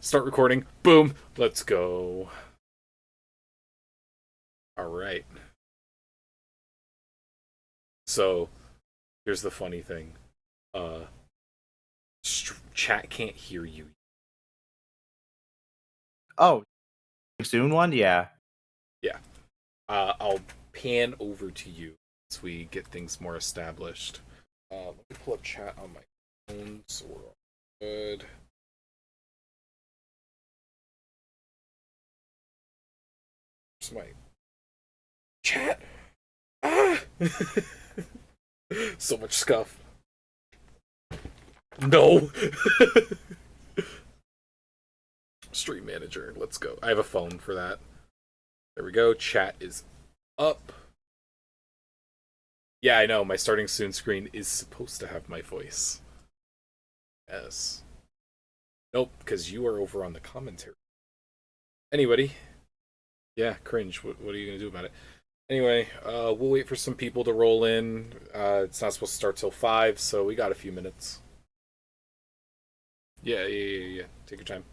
Start recording. Boom. Let's go. All right. So here's the funny thing. Uh, chat can't hear you. Oh, soon one? Yeah. Yeah. I'll pan over to you as we get things more established. Let me pull up chat on my phone so we're all good. Where's my chat? Ah! So much scuff. No. Stream manager. Let's go. I have a phone for that. There we go. Chat is up. Yeah, I know. My starting soon screen is supposed to have my voice. Yes. Nope, because you are over on the commentary. Anybody? Yeah, cringe. What are you going to do about it? Anyway, we'll wait for some people to roll in. It's not supposed to start till 5, so we got a few minutes. Yeah. Take your time.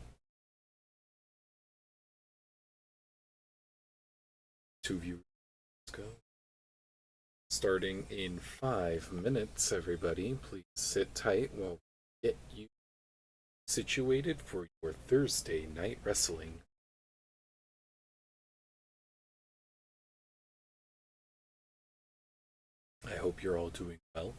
Two viewers. Let's go. Starting in 5 minutes, everybody. Please sit tight while we get you situated for your Thursday night wrestling. I hope you're all doing well.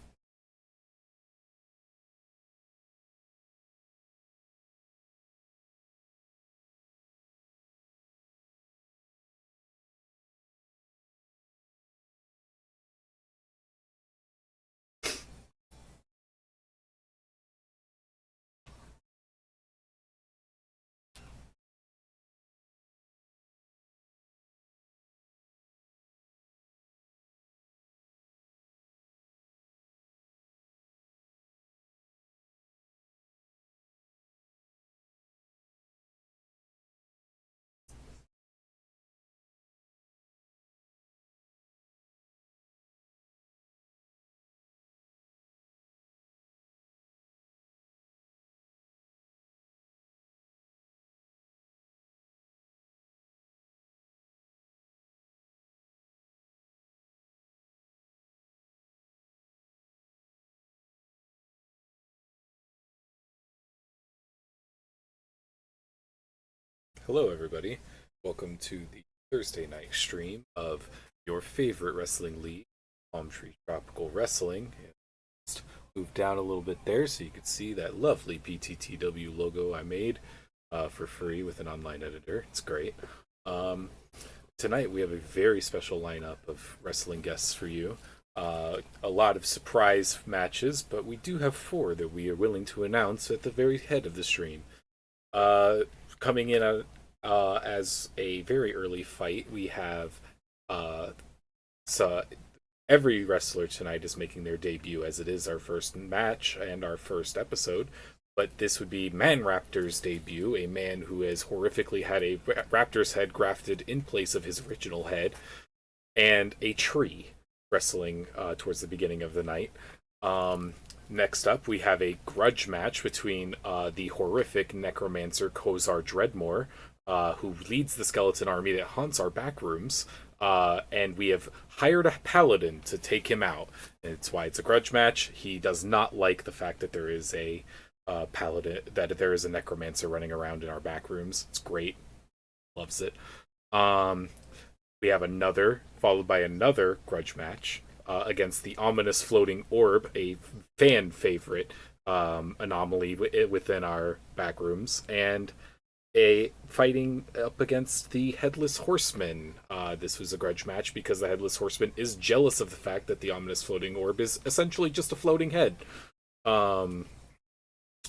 Hello, everybody. Welcome to the Thursday night stream of your favorite wrestling league, Palm Tree Tropical Wrestling. Just move down a little bit there so you can see that lovely PTTW logo I made for free with an online editor. It's great. Tonight we have a very special lineup of wrestling guests for you. A lot of surprise matches, but we do have 4 that we are willing to announce at the very head of the stream. Coming in as a very early fight, we have so every wrestler tonight is making their debut, as it is our first match and our first episode. But this would be Man Raptor's debut, a man who has horrifically had a raptor's head grafted in place of his original head, and a tree wrestling towards the beginning of the night. Next up, we have a grudge match between the horrific necromancer Kozar Dreadmore, who leads the skeleton army that haunts our back rooms, and we have hired a paladin to take him out. And it's why it's a grudge match. He does not like the fact that there is a paladin, that there is a necromancer running around in our back rooms. It's great. Loves it. We have another, followed by another grudge match against the ominous floating orb, a fan favorite anomaly within our back rooms, and a fighting up against the Headless Horseman. This was a grudge match because the Headless Horseman is jealous of the fact that the ominous floating orb is essentially just a floating head. And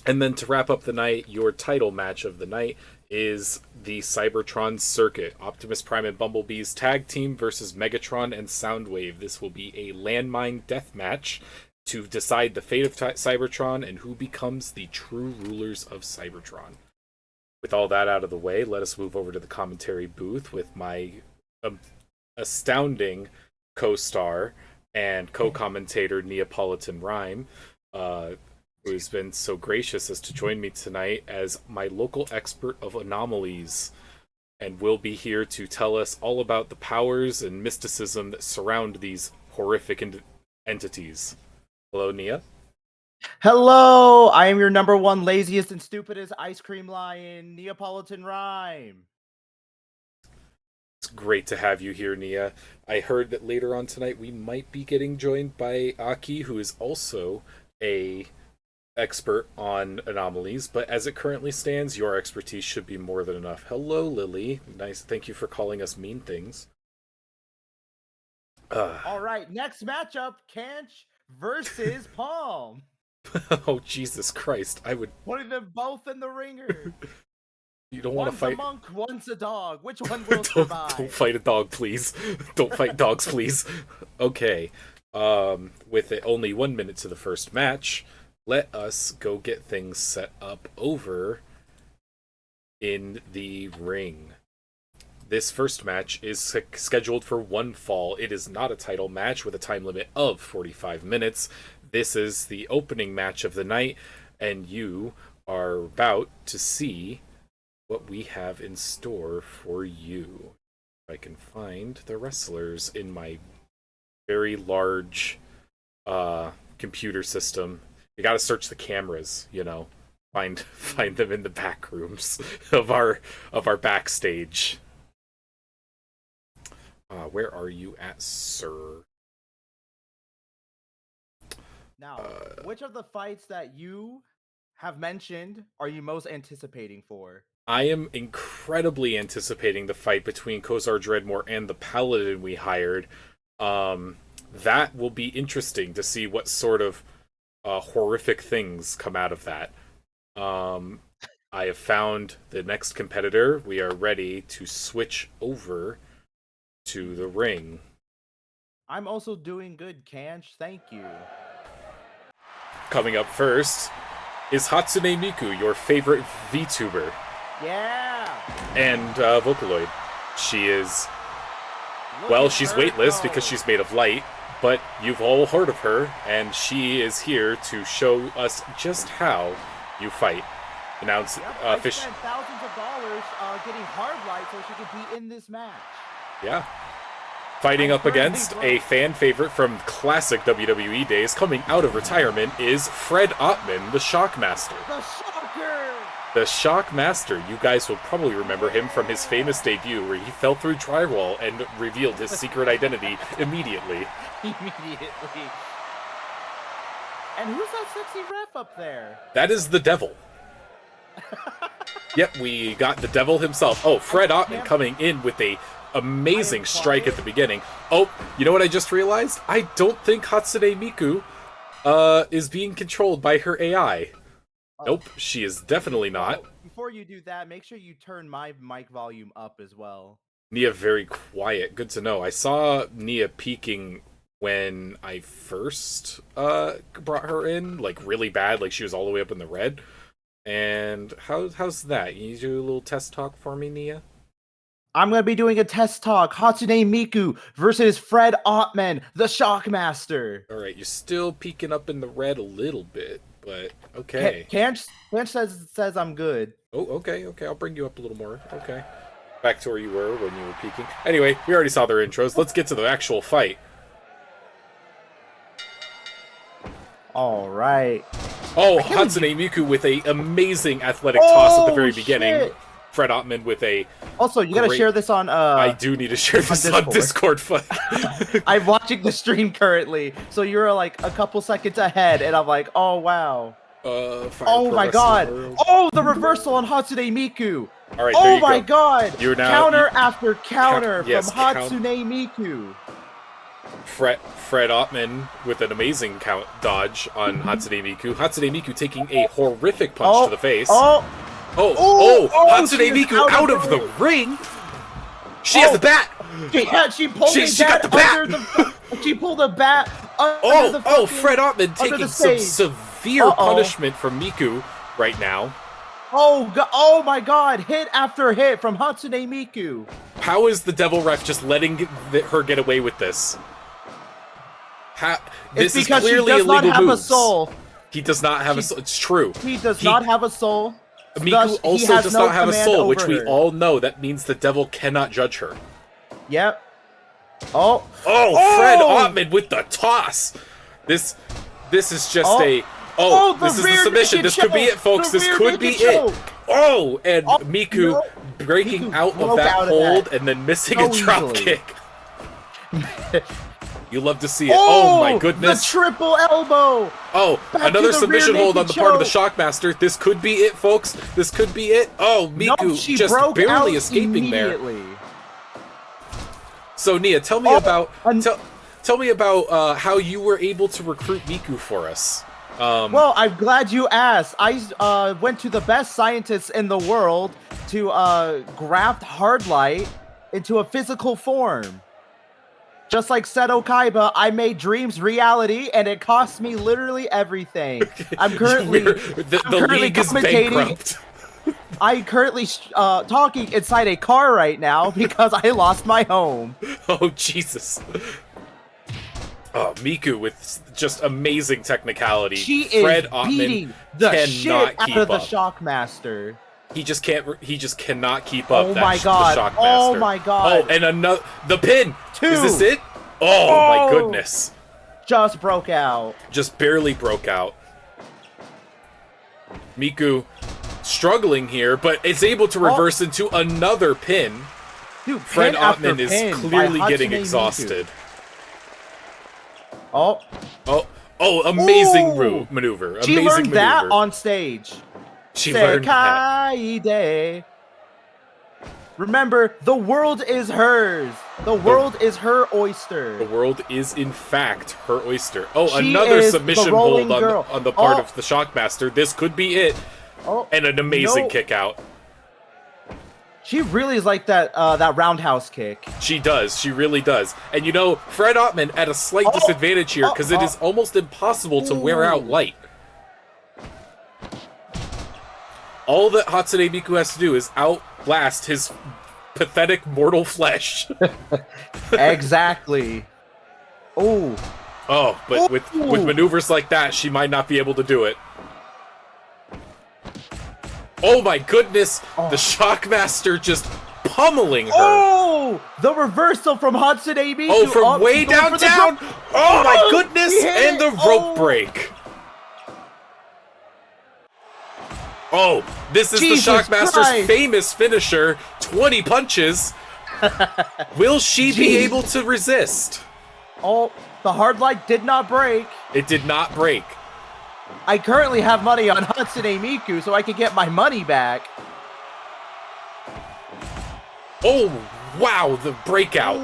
then to wrap up the night, your title match of the night is the Cybertron Circuit. Optimus Prime and Bumblebee's tag team versus Megatron and Soundwave. This will be a landmine death match to decide the fate of Cybertron and who becomes the true rulers of Cybertron. With all that out of the way, let us move over to the commentary booth with my astounding co-star and co-commentator Neapolitan Rhyme. who has been so gracious as to join me tonight as my local expert of anomalies, and will be here to tell us all about the powers and mysticism that surround these horrific entities. Hello, Nia. Hello, I am your number one laziest and stupidest ice cream lion, Neapolitan Rhyme. It's great to have you here, Nia. I heard that later on tonight we might be getting joined by Aki, who is also a expert on anomalies, but as it currently stands, your expertise should be more than enough. Hello, Lily. Nice. Thank you for calling us mean things. All right, next matchup, Canch versus Palm. Oh, Jesus Christ. I would... Putting them both in the ringer. You don't want to fight... One's a monk, one's a dog. Which one will survive? Don't fight a dog, please. Don't fight dogs, please. Okay. With only 1 minute to the first match, let us go get things set up over in the ring. This first match is scheduled for one fall. It is not a title match with a time limit of 45 minutes. This is the opening match of the night, and you are about to see what we have in store for you. If I can find the wrestlers in my very large computer system. You gotta search the cameras, you know. Find them in the back rooms of our backstage. Where are you at, sir? Now, which of the fights that you have mentioned are you most anticipating for? I am incredibly anticipating the fight between Khazar Dreadmore and the Paladin we hired. That will be interesting to see what sort of horrific things come out of that. I have found the next competitor. We are ready to switch over to the ring. I'm also doing good, Canch. Thank you. Coming up first is Hatsune Miku, your favorite VTuber. Yeah! And Vocaloid. She is... Well, she's weightless because she's made of light, but you've all heard of her, and she is here to show us just how you fight. Announce I spent thousands of dollars getting hard light so she could be in this match. Yeah. Fighting up against a fan favorite from classic WWE days coming out of retirement is Fred Ottman, the Shockmaster. The Shocker! The Shockmaster. You guys will probably remember him from his famous debut where he fell through drywall and revealed his secret identity immediately. Immediately. And who's that sexy ref up there? That is the Devil. Yep, we got the Devil himself. Oh, Fred Ottman coming in with a amazing strike at the beginning. Oh, you know what I just realized? I don't think Hatsune Miku is being controlled by her AI. Nope, she is definitely not. Before you do that, make sure you turn my mic volume up as well. Nia very quiet. Good to know. I saw Nia peaking when I first brought her in, like really bad, like she was all the way up in the red. And how's that? You do a little test talk for me, Nia? I'm going to be doing a test talk. Hatsune Miku versus Fred Ottman, the Shockmaster. All right, you're still peeking up in the red a little bit, but okay. Canch says I'm good. Oh, okay. I'll bring you up a little more. Okay. Back to where you were when you were peeking. Anyway, we already saw their intros. Let's get to the actual fight. All right. Oh, Hatsune Miku with a amazing athletic toss at the very beginning. Fred Ottman with a... Also, you gotta share this on... I do need to share this on Discord. I'm watching the stream currently, so you're like a couple seconds ahead, and I'm like, oh, wow. Oh my god. Oh, the reversal on Hatsune Miku. All right, oh my god. You're now, counter after counter from Hatsune Miku. Fred Ottman with an amazing dodge on Hatsune Miku. Hatsune Miku taking a horrific punch to the face. Hatsune Miku out of the ring. She has the bat. She pulled got the bat. She pulled a bat. Fred Ottman taking some severe punishment from Miku right now. Oh my god, hit after hit from Hatsune Miku. How is the Devil Ref just letting her get away with this? This it's because is clearly she does not have moves. a soul. He does not have a soul. It's true. He does not have a soul. Miku also does not have a soul, which we all know. That means the devil cannot judge her. Yep. Oh, Fred Ottman with the toss. This is just this is the submission. This could be it, folks. This could be it. And Miku breaking out of that hold and then missing a drop kick. You love to see it. Oh my goodness. The triple elbow. Another submission hold on the part of the Shockmaster. This could be it, folks. This could be it. Miku just barely escaping there. So Nia, tell me about how you were able to recruit Miku for us. Well, I'm glad you asked. I went to the best scientists in the world to graft hard light into a physical form. Just like Seto Kaiba, I made dreams reality, and it cost me literally everything. I'm currently the league is bankrupt. I'm currently talking inside a car right now because I lost my home. Oh, Jesus. Miku with just amazing technicality. She Fred is Ottman beating the shit out of the up. Shockmaster. He just cannot keep up. Oh my god! The Shockmaster. Oh my god! And another the pin. 2. Is this it? Oh my goodness! Just broke out. Just barely broke out. Miku struggling here, but it's able to reverse into another pin. Dude, Fred Ottman is clearly getting exhausted. Amazing maneuver. She learned that on stage. She learned that. Remember, the world is hers. The world is her oyster. The world is, in fact, her oyster. Another submission hold on the part of the Shockmaster. This could be it. And an amazing kick out. She really is like that roundhouse kick. She does. She really does. And you know, Fred Ottman at a slight disadvantage here because it is almost impossible to wear out light. All that Hatsune Miku has to do is outblast his pathetic mortal flesh. Exactly. But with maneuvers like that, she might not be able to do it. Oh my goodness! The Shockmaster just pummeling her. The reversal from Hatsune Miku. From way downtown. Oh my goodness! And the rope break. This is Jesus the Shockmaster's Christ. famous finisher, 20 punches. Will she be able to resist? The hard light did not break. It did not break. I currently have money on Hatsune Miku, so I can get my money back. Wow, the breakout.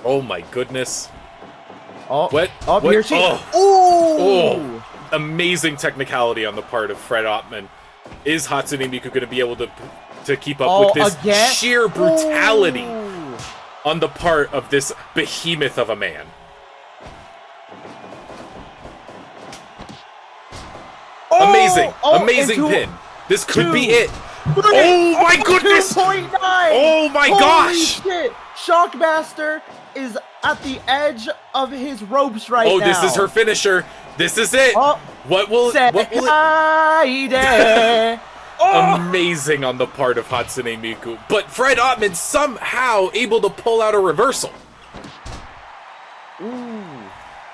Oh my goodness. Here she Amazing technicality on the part of Fred Ottman. Is Hatsune Miku going to be able to keep up with this sheer brutality on the part of this behemoth of a man? Amazing pin. This could be it. Oh my goodness! 2.9! Oh my gosh! Holy shit! Shockmaster is at the edge of his ropes right now. This is her finisher. This is it. What will it? Amazing on the part of Hatsune Miku. But Fred Ottman somehow able to pull out a reversal.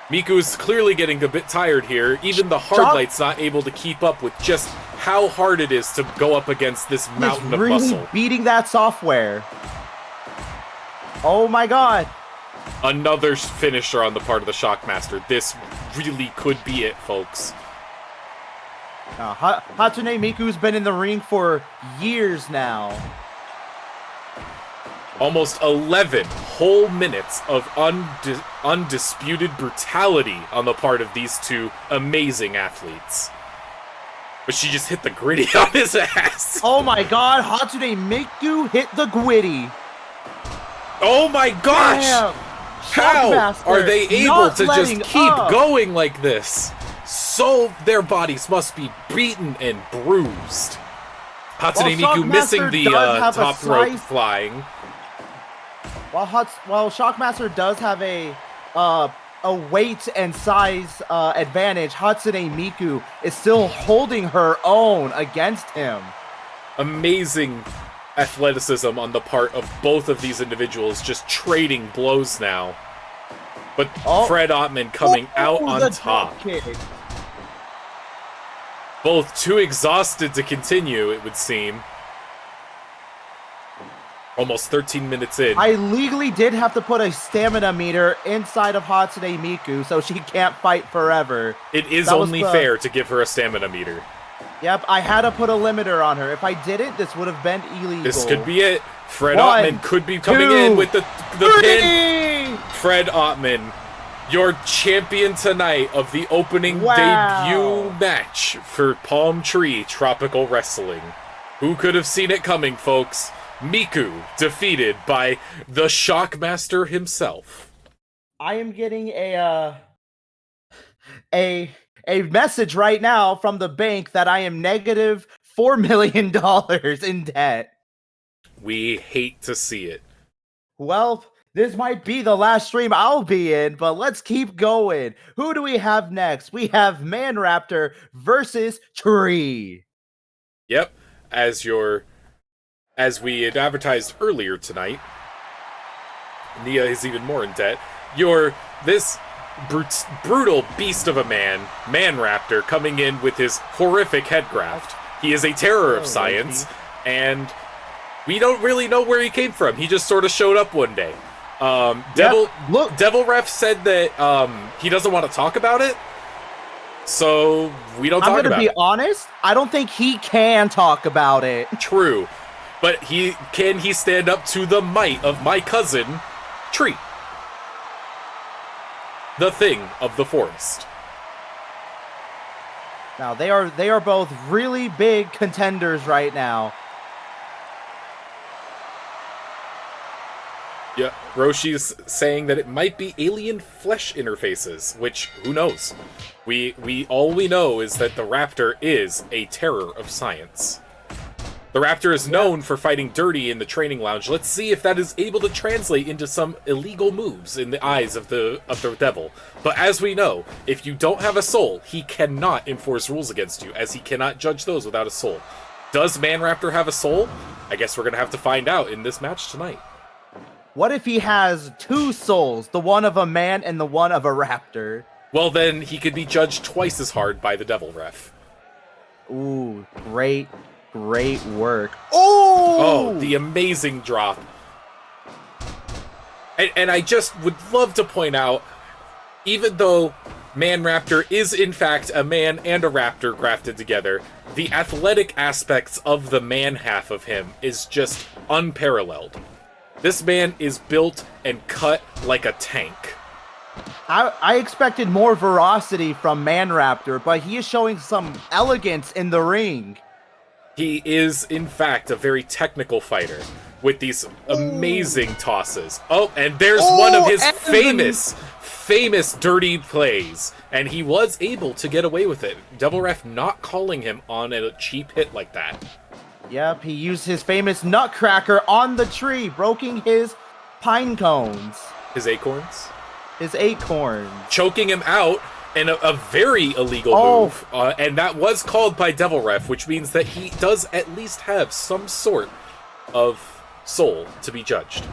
Miku is clearly getting a bit tired here. Even the hard light's not able to keep up with just how hard it is to go up against this mountain of muscle. Beating that software. Oh my god. Another finisher on the part of the Shockmaster. This really could be it, folks. Hatsune Miku's been in the ring for years now. Almost 11 whole minutes of undisputed brutality on the part of these two amazing athletes. But she just hit the gritty on his ass. Oh my god, Hatsune Miku hit the gritty. Oh my gosh! Damn. How are they able to just keep going like this? So their bodies must be beaten and bruised. Hatsune Miku missing the top rope flying. While Shockmaster does have a a weight and size advantage, Hatsune Miku is still holding her own against him. Amazing athleticism on the part of both of these individuals, just trading blows now. But Fred Ottman coming out on top. Both too exhausted to continue, it would seem. Almost 13 minutes in. I legally did have to put a stamina meter inside of Hatsune Miku, so she can't fight forever. It is only fair to give her a stamina meter. Yep, I had to put a limiter on her. If I didn't, this would have been illegal. This could be it. Fred Ottman could be coming in with the pin. Fred Ottman, your champion tonight of the opening debut match for Palm Tree Tropical Wrestling. Who could have seen it coming, folks? Miku defeated by the Shockmaster himself. I am getting a message right now from the bank that I am negative $4 million in debt. We hate to see it. Well, this might be the last stream I'll be in, but let's keep going. Who do we have next? We have Man Raptor versus Tree. Yep, as we had advertised earlier tonight, Nia is even more in debt. This brutal beast of a man, Man Raptor, coming in with his horrific head graft. He is a terror of science, and we don't really know where he came from. He just sort of showed up one day. Devil Ref said that he doesn't want to talk about it, so we don't talk about it. I'm going to be honest, I don't think he can talk about it. True. But can he stand up to the might of my cousin, Tree? The thing of the forest. Now, they are both really big contenders right now. Yeah, Roshi's saying that it might be alien flesh interfaces, which, who knows? All we know is that the Raptor is a terror of science. The Raptor is known for fighting dirty in the training lounge. Let's see if that is able to translate into some illegal moves in the eyes of the devil. But as we know, if you don't have a soul, he cannot enforce rules against you, as he cannot judge those without a soul. Does Man Raptor have a soul? I guess we're going to have to find out in this match tonight. What if he has two souls, the one of a man and the one of a raptor? Well, then he could be judged twice as hard by the Devil Ref. Ooh, great work. Oh, the amazing drop. And I just would love to point out, even though Man Raptor is in fact a man and a raptor grafted together, the athletic aspects of the man half of him is just unparalleled. This man is built and cut like a tank. I expected more ferocity from Man Raptor, but he is showing some elegance in the ring. He is, in fact, a very technical fighter with these amazing tosses. Oh, and there's one of his famous dirty plays, and he was able to get away with it. Devil Ref not calling him on a cheap hit like that. Yep, he used his famous nutcracker on the tree, breaking his pine cones. His acorns? His acorns. Choking him out. And a very illegal move, and that was called by Devil Ref, which means that he does at least have some sort of soul to be judged.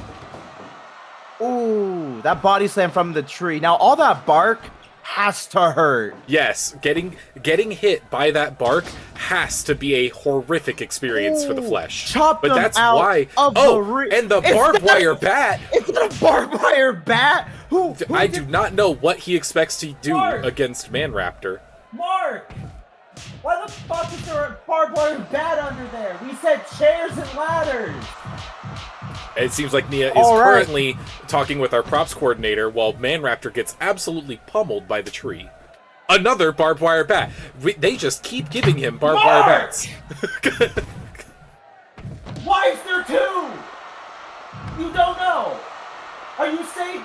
Ooh, that body slam from the tree. Now, all that bark has to hurt. Yes, getting hit by that bark has to be a horrific experience for the flesh. Chop but them that's out why. Of and the barbed wire bat. It's a barbed wire bat. I do not know what he expects to do against Man Raptor. Mark, why the fuck is there a barbed wire bat under there? We said chairs and ladders. It seems like Nia is currently talking with our props coordinator while Man Raptor gets absolutely pummeled by the tree. Another barbed wire bat. They just keep giving him barbed wire bats. Why is there two? You don't know. Are you saying...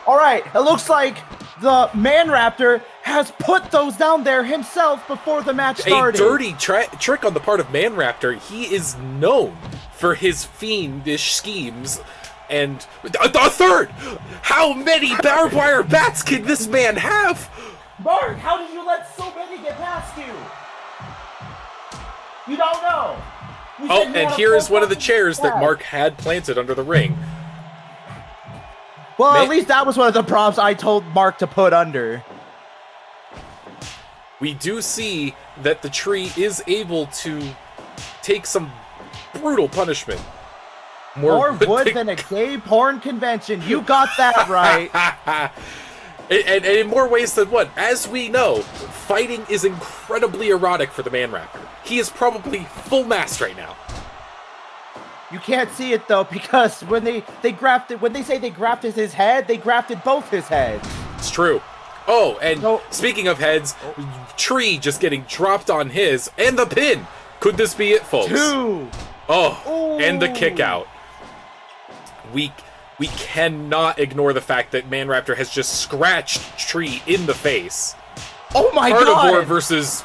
Alright, it looks like the Man Raptor has put those down there himself before the match started. A dirty trick on the part of Man Raptor. He is known for his fiendish schemes And a third! How many barbed wire bats can this man have? Mark, how did you let so many get past you? You don't know. Oh, and here is one of the chairs that Mark had planted under the ring. Well, at least that was one of the props I told Mark to put under. We do see that the tree is able to take some brutal punishment. More wood than a gay porn convention. You got that right. and in more ways than one. As we know, fighting is incredibly erotic for the Man Raptor. He is probably full mast right now. You can't see it though, because when they say they grafted his head, they grafted both his heads. It's true. Oh, and speaking of heads, tree just getting dropped on his, and the pin. Could this be it, folks? 2. Oh, Ooh. And the kick out. We cannot ignore the fact that Man Raptor has just scratched Tree in the face. Oh my god! Carnivore versus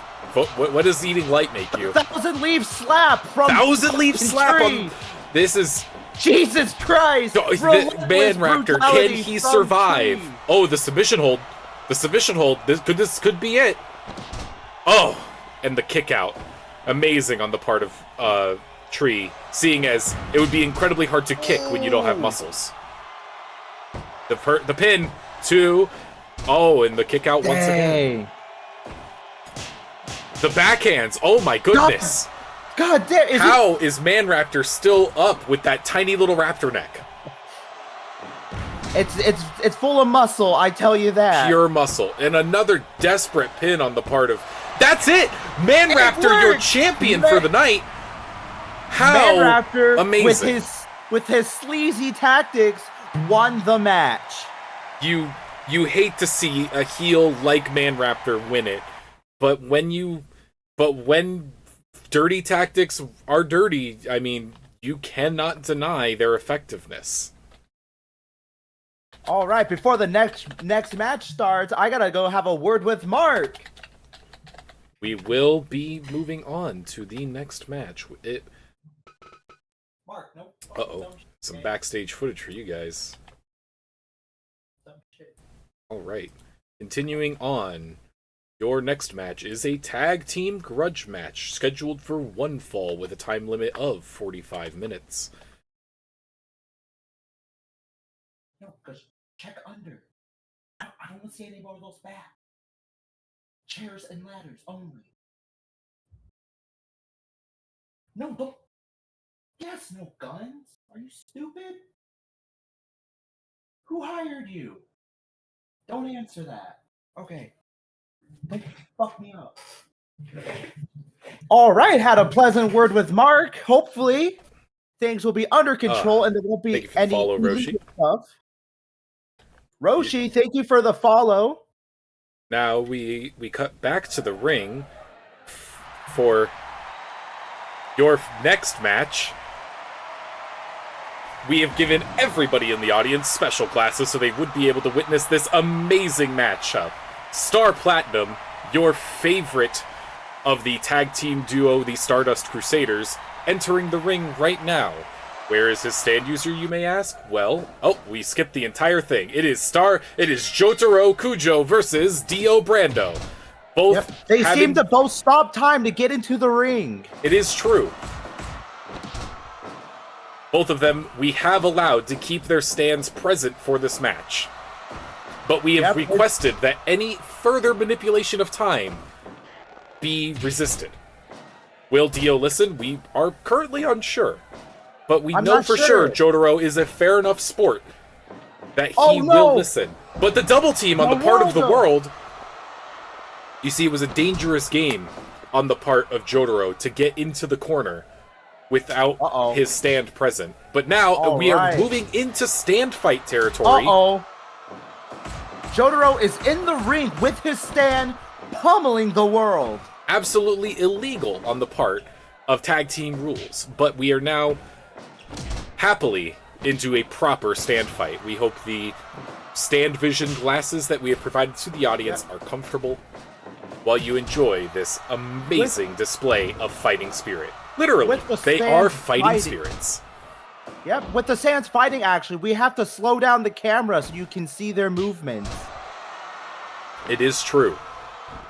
what does eating light make you? 1,000-leaf slap from 1,000-leaf slap Tree. on. This is Jesus Christ! Man Raptor. Can he survive? Tree. Oh, the submission hold. The submission hold. This could be it. Oh, and the kick out. Amazing on the part of Tree, seeing as it would be incredibly hard to kick when you don't have muscles. The pin, 2. Oh, and the kick out once again. The backhands. Oh my goodness. God damn. How is Man Raptor still up with that tiny little raptor neck? It's full of muscle, I tell you that. Pure muscle. And another desperate pin on the part of... That's it! Man Raptor, your champion for the night. How Man Raptor, amazing. With his sleazy tactics, won the match. You hate to see a heel like Man Raptor win it, but when dirty tactics are dirty, I mean, you cannot deny their effectiveness. All right, before the next match starts, I gotta go have a word with Mark. We will be moving on to the next match. Mark, no. Uh-oh. Some backstage footage for you guys. Alright. Continuing on. Your next match is a tag team grudge match scheduled for 1 fall with a time limit of 45 minutes. No, because check under. I don't want to see anybody goes back. Chairs and ladders only. No, don't. Yes, no guns. Are you stupid? Who hired you? Don't answer that. Okay. Don't fuck me up. All right, had a pleasant word with Mark. Hopefully, things will be under control and there won't be any follow, Roshi. stuff. Roshi, thank you for the follow. Now we cut back to the ring for your next match. We have given everybody in the audience special classes so they would be able to witness this amazing matchup. Star Platinum, your favorite of the tag team duo, the Stardust Crusaders, entering the ring right now. Where is his stand user, you may ask? Well, we skipped the entire thing. It is Jotaro Kujo versus Dio Brando. Both they seem to both stop time to get into the ring. It is true. Both of them we have allowed to keep their stands present for this match. But we have requested that any further manipulation of time be resisted. Will Dio listen? We are currently unsure. But we know for sure Jotaro is a fair enough sport that he will listen. But the double team on the part of the world... You see, it was a dangerous game on the part of Jotaro to get into the corner without his stand present. But now we are moving into stand fight territory. Jotaro is in the ring with his stand, pummeling the world. Absolutely illegal on the part of tag team rules. But we are now happily into a proper stand fight. We hope the stand vision glasses that we have provided to the audience are comfortable while you enjoy this amazing display of fighting spirit. Literally, they are fighting spirits. Yep, with the Sans fighting, actually, we have to slow down the camera so you can see their movements. It is true.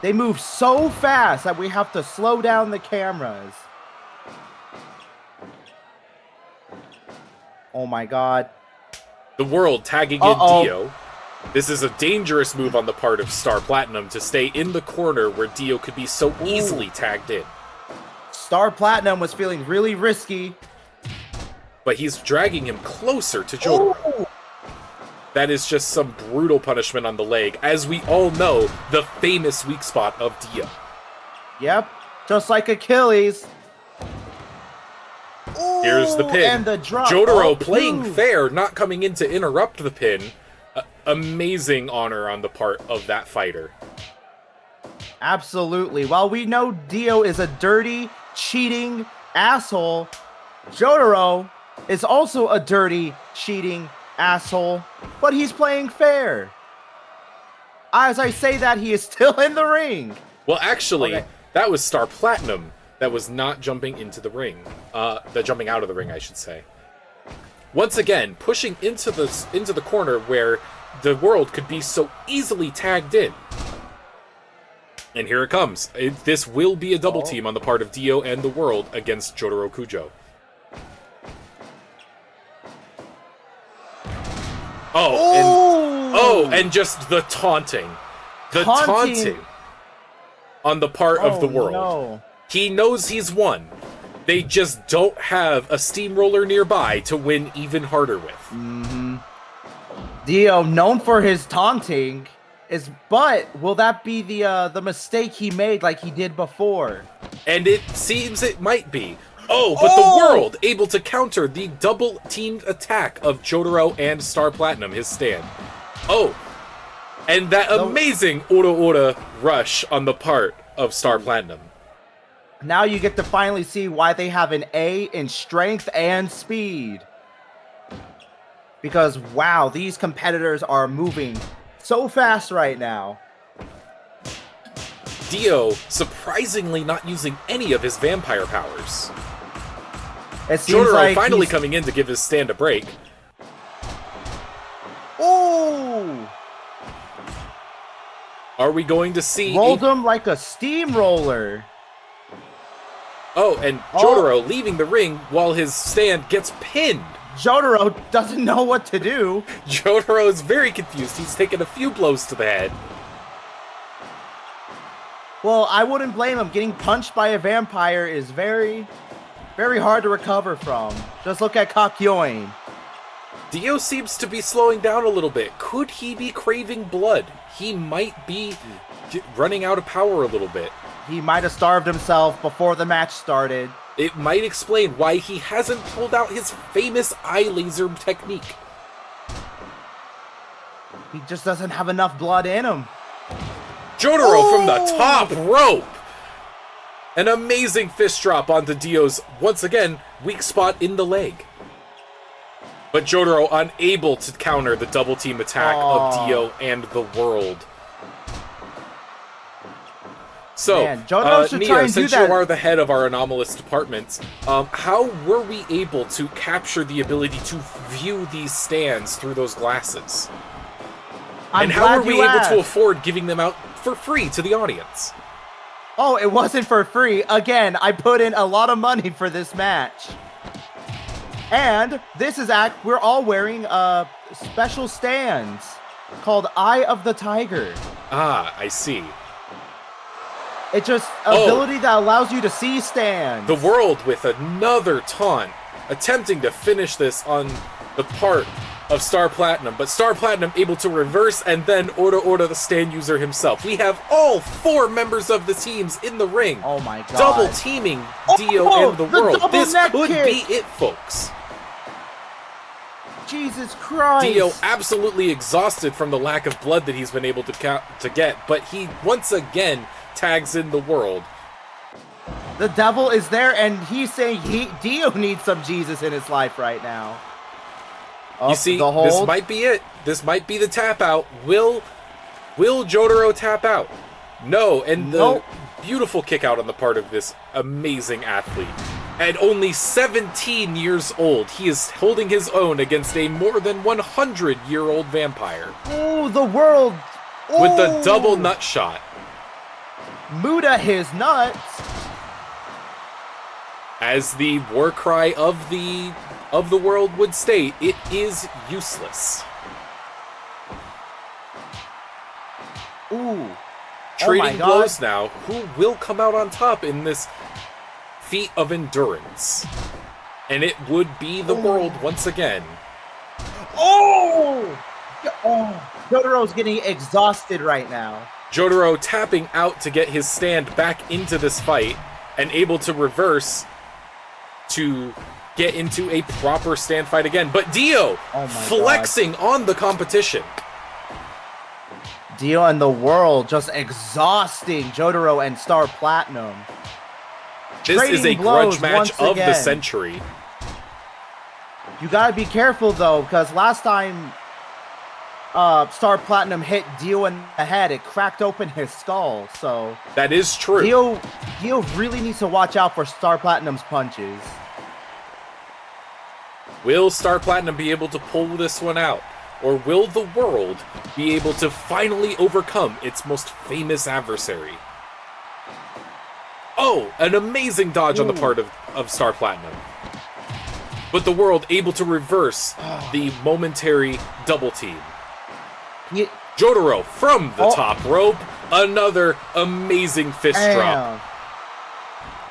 They move so fast that we have to slow down the cameras. Oh my god. The World tagging in Dio. This is a dangerous move on the part of Star Platinum to stay in the corner where Dio could be so easily tagged in. Star Platinum was feeling really risky. But he's dragging him closer to Jotaro. Ooh. That is just some brutal punishment on the leg, as we all know, the famous weak spot of Dio. Yep, just like Achilles. Ooh, here's the pin. And the drop. Jotaro playing fair, not coming in to interrupt the pin. Amazing honor on the part of that fighter. Absolutely. While we know Dio is a dirty, cheating asshole, Jotaro is also a dirty, cheating asshole, but he's playing fair. As I say that, he is still in the ring. Well, actually, that was Star Platinum that was not jumping into the ring. Jumping out of the ring, I should say. Once again, pushing into the corner where the World could be so easily tagged in. And here it comes. This will be a double team on the part of Dio and the World against Jotaro Kujo. And just the taunting. The taunting on the part of the World. No. He knows he's won. They just don't have a steamroller nearby to win even harder with. Mm-hmm. Dio, known for his taunting, but will that be the mistake he made like he did before? And it seems it might be. But the World able to counter the double-teamed attack of Jotaro and Star Platinum, his stand. And that amazing Ora rush on the part of Star Platinum. Now you get to finally see why they have an A in strength and speed. Because, wow, these competitors are moving so fast right now. Dio surprisingly not using any of his vampire powers. It seems Jotaro like finally coming in to give his stand a break. Ooh! Are we going to see... Rolled him like a steamroller. And Jotaro leaving the ring while his stand gets pinned. Jotaro doesn't know what to do. Jotaro is very confused. He's taken a few blows to the head. Well, I wouldn't blame him. Getting punched by a vampire is very, very hard to recover from. Just look at Kakyoin. Dio seems to be slowing down a little bit. Could he be craving blood? He might be running out of power a little bit. He might have starved himself before the match started. It might explain why he hasn't pulled out his famous eye laser technique. He just doesn't have enough blood in him. Jotaro from the top rope! An amazing fist drop onto Dio's, once again, weak spot in the leg. But Jotaro unable to counter the double team attack of Dio and the World. So, Man, Jotaro should Nia, try and since do that. you are the head of our anomalous departments, how were we able to capture the ability to view these stands through those glasses? And how were we able to afford giving them out for free to the audience? Oh, it wasn't for free. Again, I put in a lot of money for this match. And this is we're all wearing special stands called Eye of the Tiger. Ah, I see. It's just ability that allows you to see stands. The World with another taunt, attempting to finish this on the part of Star Platinum, but Star Platinum able to reverse and then Ora the stand user himself. We have all 4 members of the teams in the ring. Oh my god. Double teaming Dio and the World. This could be it, folks. Jesus Christ. Dio absolutely exhausted from the lack of blood that he's been able to get, but he once again tags in the World. The devil is there, and he's saying Dio needs some Jesus in his life right now. You see, this might be it. This might be the tap out. Will Jotaro tap out? No, and the beautiful kick out on the part of this amazing athlete. At only 17 years old, he is holding his own against a more than 100-year-old vampire. Oh, the world! With the double nut shot. Muda his nuts! As the war cry of the world would state, it is useless. Ooh. Trading blows now. Who will come out on top in this feat of endurance? And it would be the world once again. Oh! Jotaro's getting exhausted right now. Jotaro tapping out to get his stand back into this fight and able to reverse to get into a proper stand fight again. But Dio flexing on the competition. Dio and the world just exhausting Jotaro and Star Platinum. This is a grudge match of the century. You gotta be careful though, because last time Star Platinum hit Dio in the head, it cracked open his skull, so... That is true. Dio really needs to watch out for Star Platinum's punches. Will Star Platinum be able to pull this one out? Or will the world be able to finally overcome its most famous adversary? Oh, an amazing dodge on the part of Star Platinum. But the world able to reverse the momentary double team. Jotaro from the top rope. Another amazing fist drop.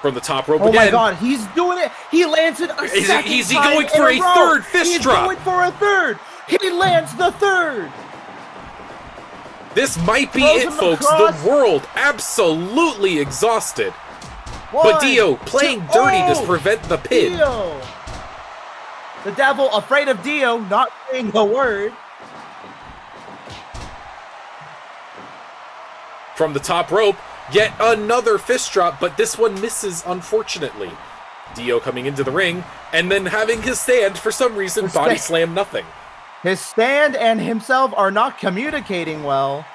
From the top rope again. Oh my god, he's doing it! He lands it a second time. Is he going for a third fist drop? He's going for a third! He lands the third! This might be it, folks. The world absolutely exhausted. But Dio playing dirty to prevent the pin. Dio. The devil afraid of Dio, not saying a word. From the top rope, yet another fist drop, but this one misses, unfortunately. Dio coming into the ring, and then having his stand, for some reason, body slam nothing. His stand and himself are not communicating well.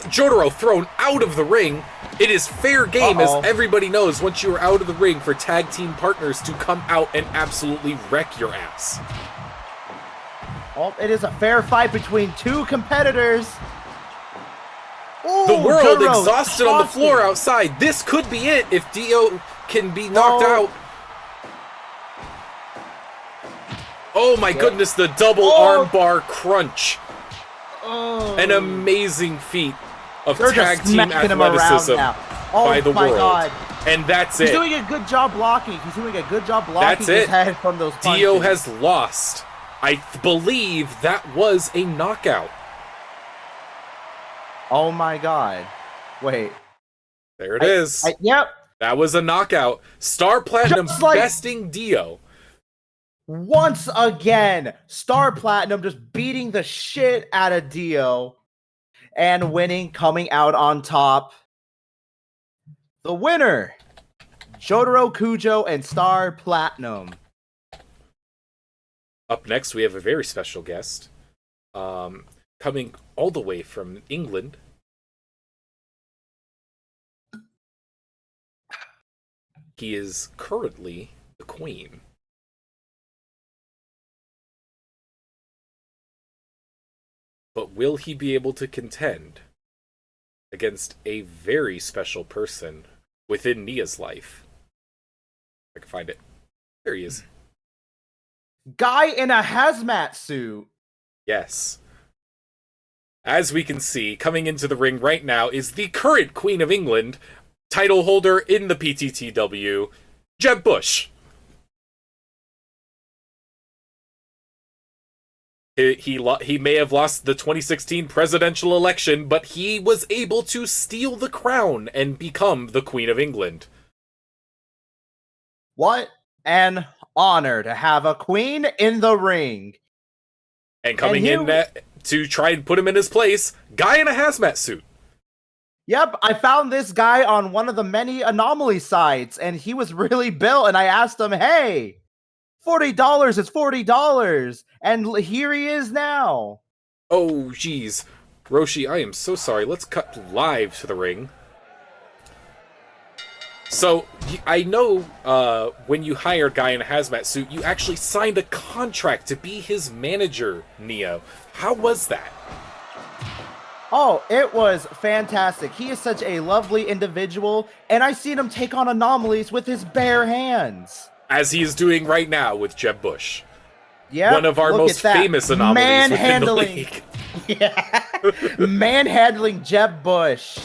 Jotaro thrown out of the ring. It is fair game, as everybody knows, once you are out of the ring, for tag team partners to come out and absolutely wreck your ass. Oh, it is a fair fight between two competitors. Ooh, the world Jotaro exhausted on the floor outside. This could be it if Dio can be knocked out. Oh my goodness, the double armbar crunch. An amazing feat of tag team athleticism by the world. God. And that's it. He's doing a good job blocking. He's doing a good job blocking his head from those punches. Dio has lost. I believe that was a knockout. Oh my god. Wait. There it is. Yep. That was a knockout. Star Platinum besting Dio. Once again, Star Platinum just beating the shit out of Dio and winning, coming out on top. The winner, Jotaro Kujo and Star Platinum. Up next, we have a very special guest. Coming all the way from England. He is currently the Queen. But will he be able to contend against a very special person within Nia's life? If I can find it. There he is. Guy in a hazmat suit. Yes. As we can see, coming into the ring right now is the current Queen of England, title holder in the PTTW, Jeb Bush. He may have lost the 2016 presidential election, but he was able to steal the crown and become the Queen of England. What an honor to have a queen in the ring. And coming in to try and put him in his place, guy in a hazmat suit. Yep, I found this guy on one of the many anomaly sites, and he was really built, and I asked him, hey, $40 is $40, and here he is now. Oh, geez. Roshi, I am so sorry. Let's cut live to the ring. So I know when you hire a guy in a hazmat suit, you actually signed a contract to be his manager, Neo. How was that? Oh, it was fantastic. He is such a lovely individual, and I've seen him take on anomalies with his bare hands. As he is doing right now with Jeb Bush. Yeah, one of our most famous anomalies within the league. Yeah, manhandling Jeb Bush.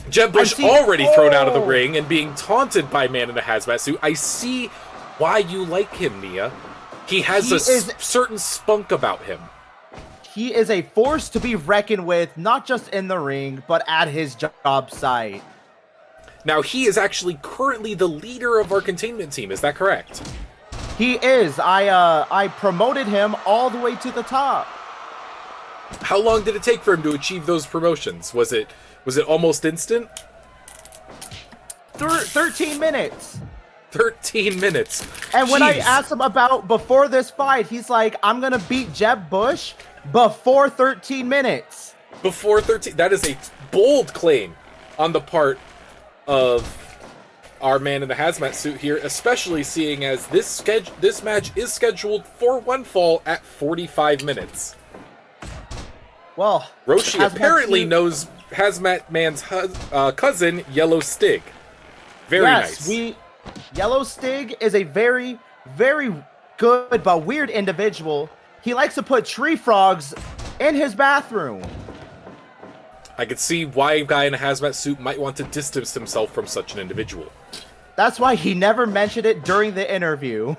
Jeb Bush already thrown out of the ring and being taunted by Man in a Hazmat Suit. I see why you like him, Nia. He has a certain spunk about him. He is a force to be reckoned with, not just in the ring, but at his job site. Now, he is actually currently the leader of our containment team. Is that correct? He is. I promoted him all the way to the top. How long did it take for him to achieve those promotions? Was it almost instant? 13 minutes. 13 minutes. And when I asked him about before this fight, he's like, I'm going to beat Jeb Bush before 13 minutes. Before 13? That is a bold claim on the part of our Man in the Hazmat Suit here, especially seeing as this match is scheduled for one fall at 45 minutes. Well, Roshi apparently knows Hazmat Man's cousin, Yellow Stig. Very nice. Yellow Stig is a very, very good but weird individual. He likes to put tree frogs in his bathroom. I could see why a guy in a hazmat suit might want to distance himself from such an individual. That's why he never mentioned it during the interview.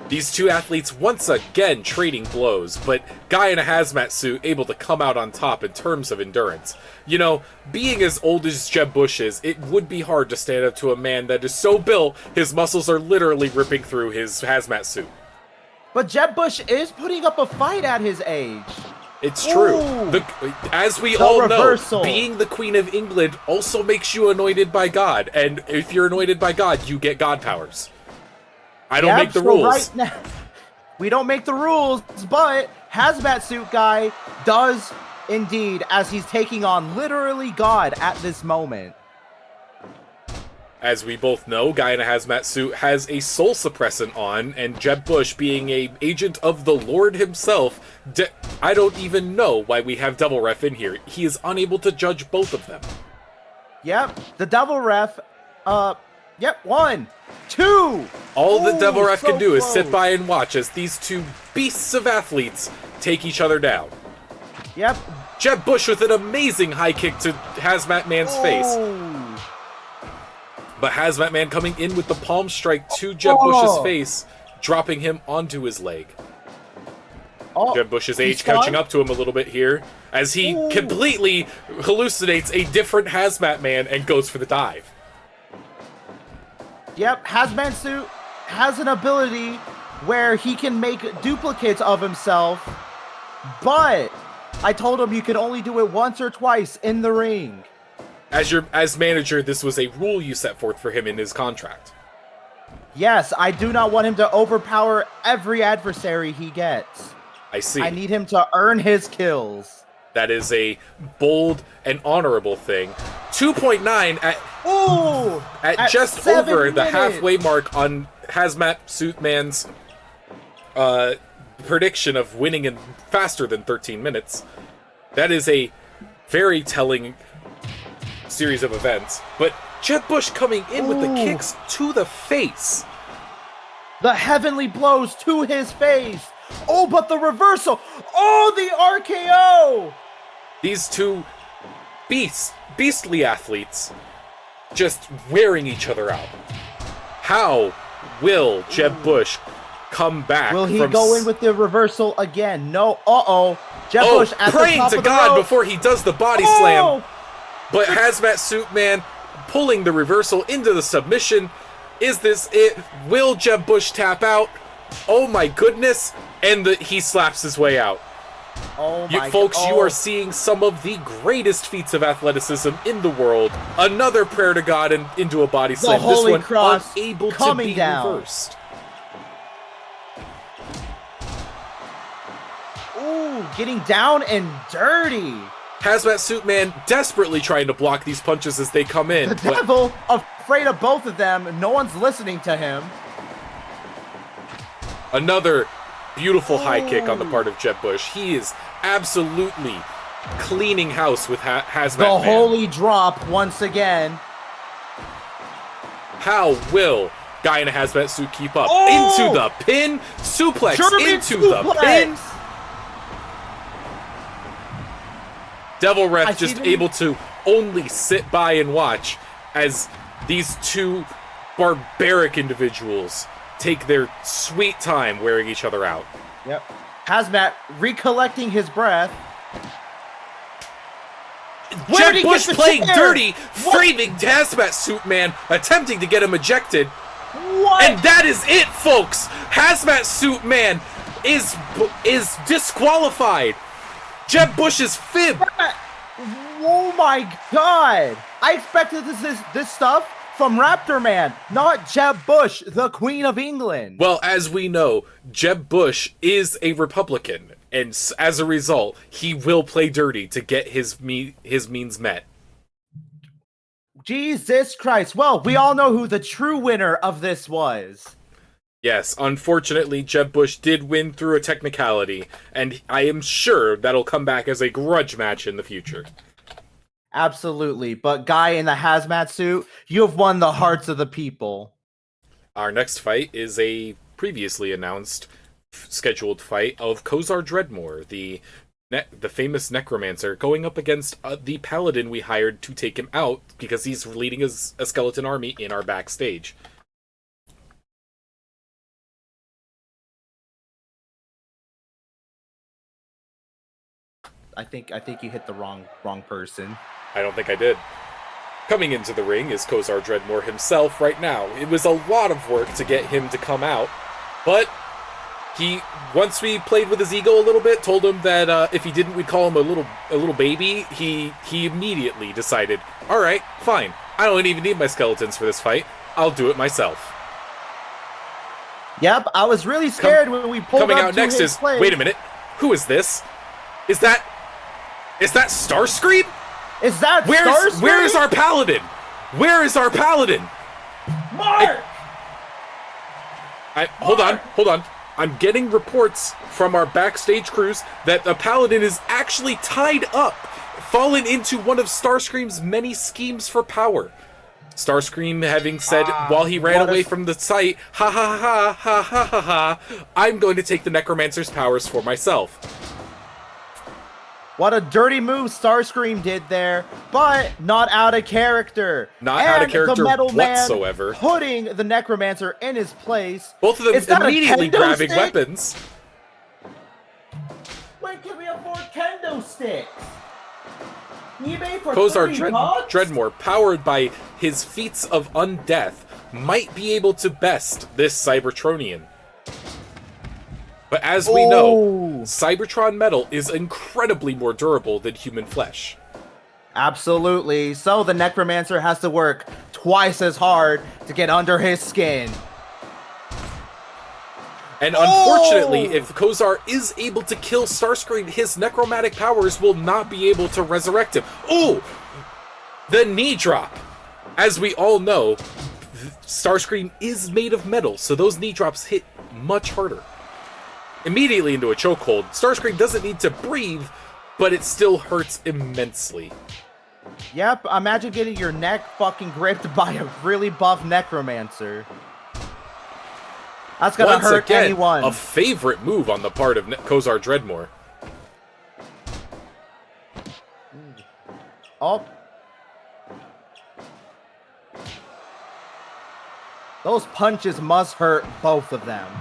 These two athletes once again trading blows, but guy in a hazmat suit able to come out on top in terms of endurance. You know, being as old as Jeb Bush is, it would be hard to stand up to a man that is so built, his muscles are literally ripping through his hazmat suit. But Jeb Bush is putting up a fight at his age. It's true. As we all know, being the Queen of England also makes you anointed by God, and if you're anointed by God, you get God powers. I don't make the rules. Right now, we don't make the rules, but Hazmat Suit Guy does indeed, as he's taking on literally God at this moment. As we both know, Guy in a Hazmat Suit has a soul suppressant on, and Jeb Bush, being a agent of the Lord himself, I don't even know why we have Devil Ref in here. He is unable to judge both of them. Yep, the Devil Ref, yep, 1, 2! All the Devil Ref can do is sit by and watch as these two beasts of athletes take each other down. Yep. Jeb Bush with an amazing high kick to Hazmat Man's face. But Hazmat Man coming in with the palm strike to Jeb Bush's face, dropping him onto his leg. Jeb Bush's age catching up to him a little bit here, as he completely hallucinates a different Hazmat Man and goes for the dive. Yep, Hazmat Suit has an ability where he can make duplicates of himself, but I told him you can only do it once or twice in the ring. As manager, this was a rule you set forth for him in his contract. Yes, I do not want him to overpower every adversary he gets. I see. I need him to earn his kills. That is a bold and honorable thing. 2.9 at just over the halfway mark on Hazmat Suit Man's prediction of winning in faster than 13 minutes. That is a very telling series of events. But Jeb Bush coming in with the kicks to the face. The heavenly blows to his face. Oh, but the reversal. Oh, the RKO. These two beastly athletes just wearing each other out. How will Jeb Bush come back? Will he go in with the reversal again? No. Jeb Bush at the praying top to of the God rope. before he does the body slam. But Hazmat Suit Man pulling the reversal into the submission. Is this it? Will Jeb Bush tap out? Oh my goodness. And he slaps his way out. Oh my folks, you are seeing some of the greatest feats of athleticism in the world. Another prayer to God and into a body slam. Holy this one cross unable to be reversed. Ooh, getting down and dirty. Hazmat Suit Man desperately trying to block these punches as they come in. The Devil, afraid of both of them. No one's listening to him. Another beautiful high kick on the part of Jeb Bush. He is absolutely cleaning house with Hazmat Man. The holy drop once again. How will guy in a hazmat suit keep up? Into the pin, suplex German into suplex. the pin. Devil Ref just able to only sit by and watch as these two barbaric individuals take their sweet time wearing each other out. Yep. Hazmat recollecting his breath. Jeb Bush playing dirty, framing Hazmat Suit Man, attempting to get him ejected. What? And that is it, folks. Hazmat Suit Man is disqualified. Jeb Bush's fib. Oh my god! I expected this stuff from Raptor Man, not Jeb Bush, the Queen of England. Well, as we know, Jeb Bush is a Republican, and as a result, he will play dirty to get his means met. Jesus Christ. Well, we all know who the true winner of this was. Yes, unfortunately, Jeb Bush did win through a technicality, and I am sure that'll come back as a grudge match in the future. Absolutely, but guy in the hazmat suit, you have won the hearts of the people. Our next fight is a previously announced scheduled fight of Kozar Dreadmore, the famous necromancer, going up against the paladin we hired to take him out because he's leading a skeleton army in our backstage. I think you hit the wrong person. I don't think I did. Coming into the ring is Kozar Dreadmore himself right now. It was a lot of work to get him to come out, but once we played with his ego a little bit, told him that if he didn't, we'd call him a little baby. He immediately decided, all right, fine. I don't even need my skeletons for this fight. I'll do it myself. Yep, I was really scared when we pulled coming up out to next his is place. Wait a minute, who is this? Is that Starscream? Is that Starscream? Where is our paladin? Where is our paladin? Mark! Hold on. I'm getting reports from our backstage crews that the paladin is actually tied up, fallen into one of Starscream's many schemes for power. Starscream having said while he ran away from the site, ha ha ha ha ha ha ha, I'm going to take the necromancer's powers for myself. What a dirty move Starscream did there, but not out of character. Not out of character the Metal whatsoever. Man putting the Necromancer in his place. Both of them immediately grabbing weapons. When can we afford kendo sticks? eBay for Kozar $30? Dreadmore, powered by his feats of undeath, might be able to best this Cybertronian. But as we know, Cybertron metal is incredibly more durable than human flesh. Absolutely. So the Necromancer has to work twice as hard to get under his skin. And unfortunately, if Kozar is able to kill Starscream, his necromantic powers will not be able to resurrect him. Ooh! The knee drop. As we all know, Starscream is made of metal, so those knee drops hit much harder. Immediately into a chokehold. Starscream doesn't need to breathe, but it still hurts immensely. Yep, imagine getting your neck fucking gripped by a really buff Necromancer. That's gonna hurt anyone. A favorite move on the part of Kozar Dreadmore. Oh. Those punches must hurt both of them.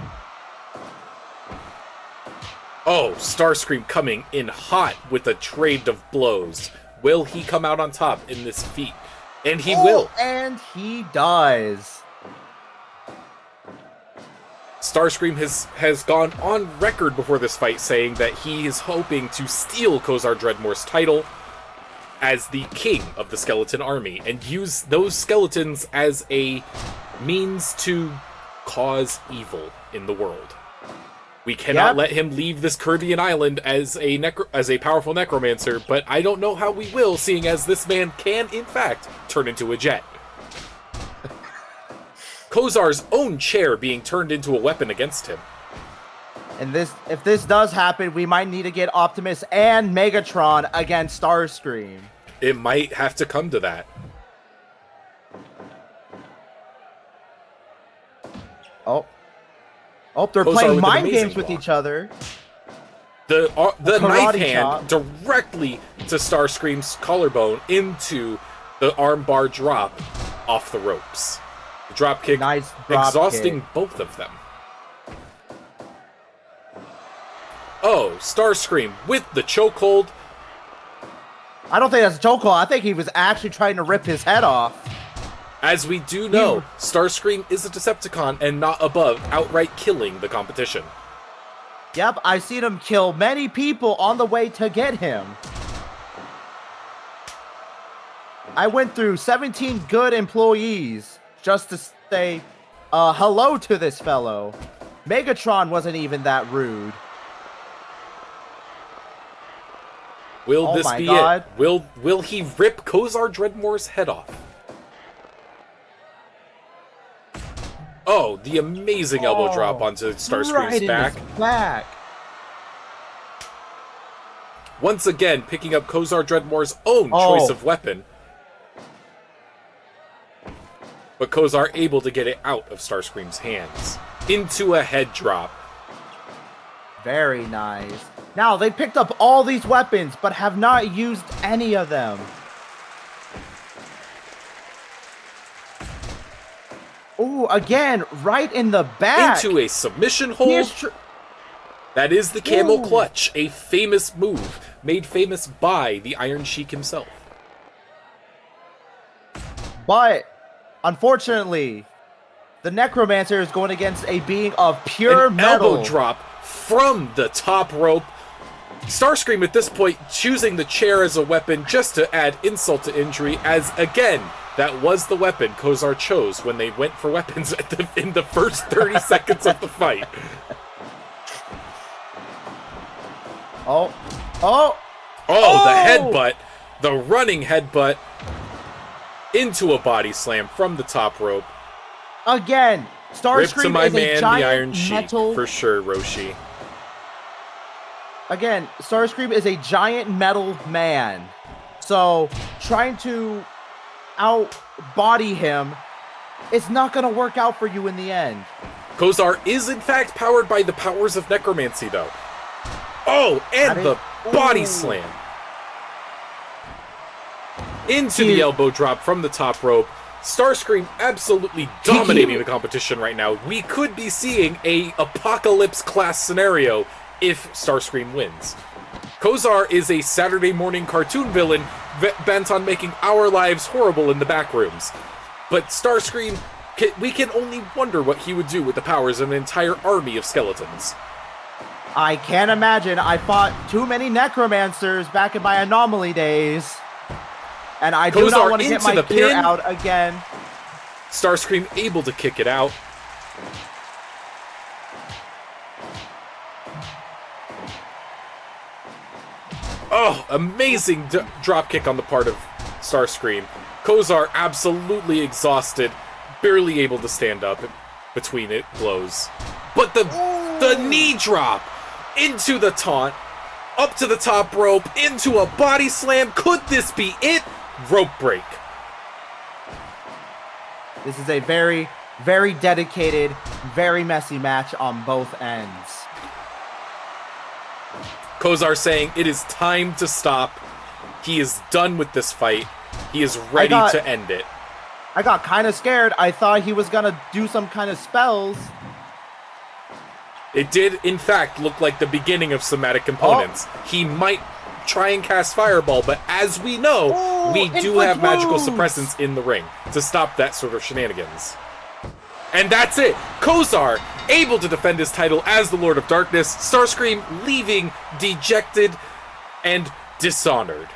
Oh, Starscream coming in hot with a trade of blows. Will he come out on top in this feat? And he will. And he does. Starscream has gone on record before this fight saying that he is hoping to steal Kozar Dreadmore's title as the king of the skeleton army and use those skeletons as a means to cause evil in the world. We cannot Yep. let him leave this Caribbean island as a powerful necromancer, but I don't know how we will, seeing as this man can, in fact, turn into a jet. Kozar's own chair being turned into a weapon against him. And if this does happen, we might need to get Optimus and Megatron against Starscream. It might have to come to that. Oh, they're Kozar playing with an mind amazing games with block. each other. The knife karate hand chop. directly to Starscream's collarbone into the armbar drop off the ropes. The drop kick, Nice drop exhausting kick. both of them. Oh, Starscream with the chokehold. I don't think that's a chokehold. I think he was actually trying to rip his head off. As we do know, Starscream is a Decepticon and not above outright killing the competition. Yep, I've seen him kill many people on the way to get him. I went through 17 good employees just to say hello to this fellow. Megatron wasn't even that rude. Will Oh this my be God. it? Will he rip Kozar Dreadmore's head off? Oh, the amazing elbow drop onto Starscream's right in back. his back. Once again, picking up Kozar Dreadmore's own choice of weapon. But Kozar able to get it out of Starscream's hands. Into a head drop. Very nice. Now, they picked up all these weapons, but have not used any of them. Ooh, again, right in the back. Into a submission hold. That is the camel clutch, a famous move, made famous by the Iron Sheik himself. But, unfortunately, the Necromancer is going against a being of pure metal. Elbow drop from the top rope. Starscream at this point choosing the chair as a weapon just to add insult to injury, as again, that was the weapon Kozar chose when they went for weapons in the first 30 seconds of the fight. Oh, the headbutt, the running headbutt into a body slam from the top rope. again, Rip Starscream to my is a man, the giant Iron Sheik, metal. for sure, Roshi. Again, Starscream is a giant metal man. So, trying to outbody him, it's not going to work out for you in the end. Kozar is in fact powered by the powers of necromancy, though. Oh, and the body slam. Into the elbow drop from the top rope. Starscream absolutely dominating the competition right now. We could be seeing a apocalypse class scenario if Starscream wins. Kozar is a Saturday morning cartoon villain bent on making our lives horrible in the back rooms. But Starscream, we can only wonder what he would do with the powers of an entire army of skeletons. I can't imagine. I fought too many necromancers back in my anomaly days. And I do not want to get my gear out again. Starscream able to kick it out. Oh, amazing drop kick on the part of Starscream. Kozar absolutely exhausted, barely able to stand up between it blows. But the knee drop into the taunt, up to the top rope, into a body slam. Could this be it? Rope break. This is a very, very dedicated, very messy match on both ends. Kozar saying it is time to stop. He is done with this fight. He is ready to end it. I got kind of scared. I thought he was going to do some kind of spells. It did, in fact, look like the beginning of somatic components. He might try and cast Fireball, but as we know, we do have magical suppressants in the ring to stop that sort of shenanigans. And that's it. Kozar able to defend his title as the Lord of Darkness. Starscream leaving dejected and dishonored.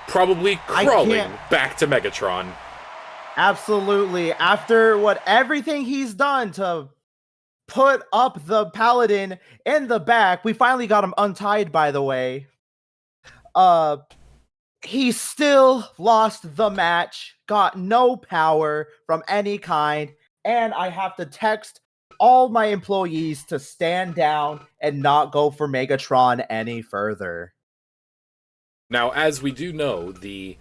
Probably crawling back to Megatron. Absolutely. After everything he's done to put up the paladin in the back. We finally got him untied, by the way. He still lost the match, got no power from any kind, and I have to text all my employees to stand down and not go for Megatron any further. Now, as we do know, the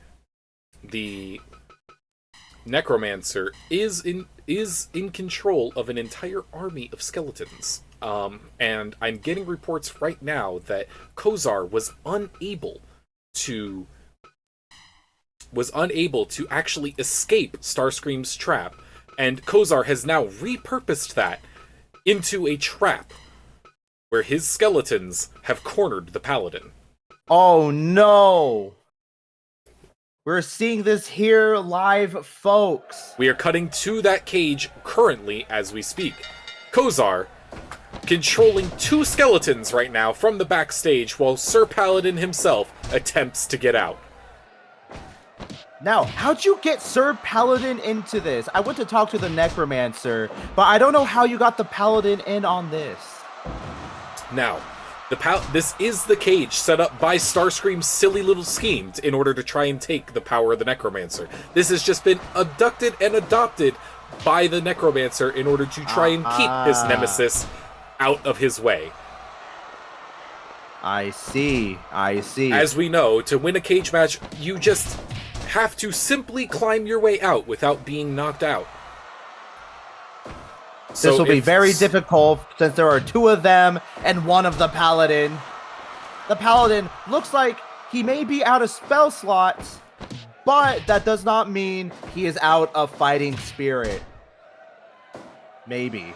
Necromancer is in control of an entire army of skeletons. And I'm getting reports right now that Kozar was unable to actually escape Starscream's trap, and Kozar has now repurposed that into a trap where his skeletons have cornered the Paladin. Oh no! We're seeing this here live, folks. We are cutting to that cage currently as we speak. Kozar controlling 2 skeletons right now from the backstage while Sir Paladin himself attempts to get out. Now, how'd you get Sir Paladin into this? I went to talk to the Necromancer, but I don't know how you got the Paladin in on this. Now, this is the cage set up by Starscream's silly little scheme in order to try and take the power of the Necromancer. This has just been abducted and adopted by the Necromancer in order to try and keep his nemesis out of his way. I see. As we know, to win a cage match, you just have to simply climb your way out without being knocked out. This will be very difficult since there are 2 of them and 1 of the Paladin. The Paladin looks like he may be out of spell slots, but that does not mean he is out of fighting spirit. Maybe.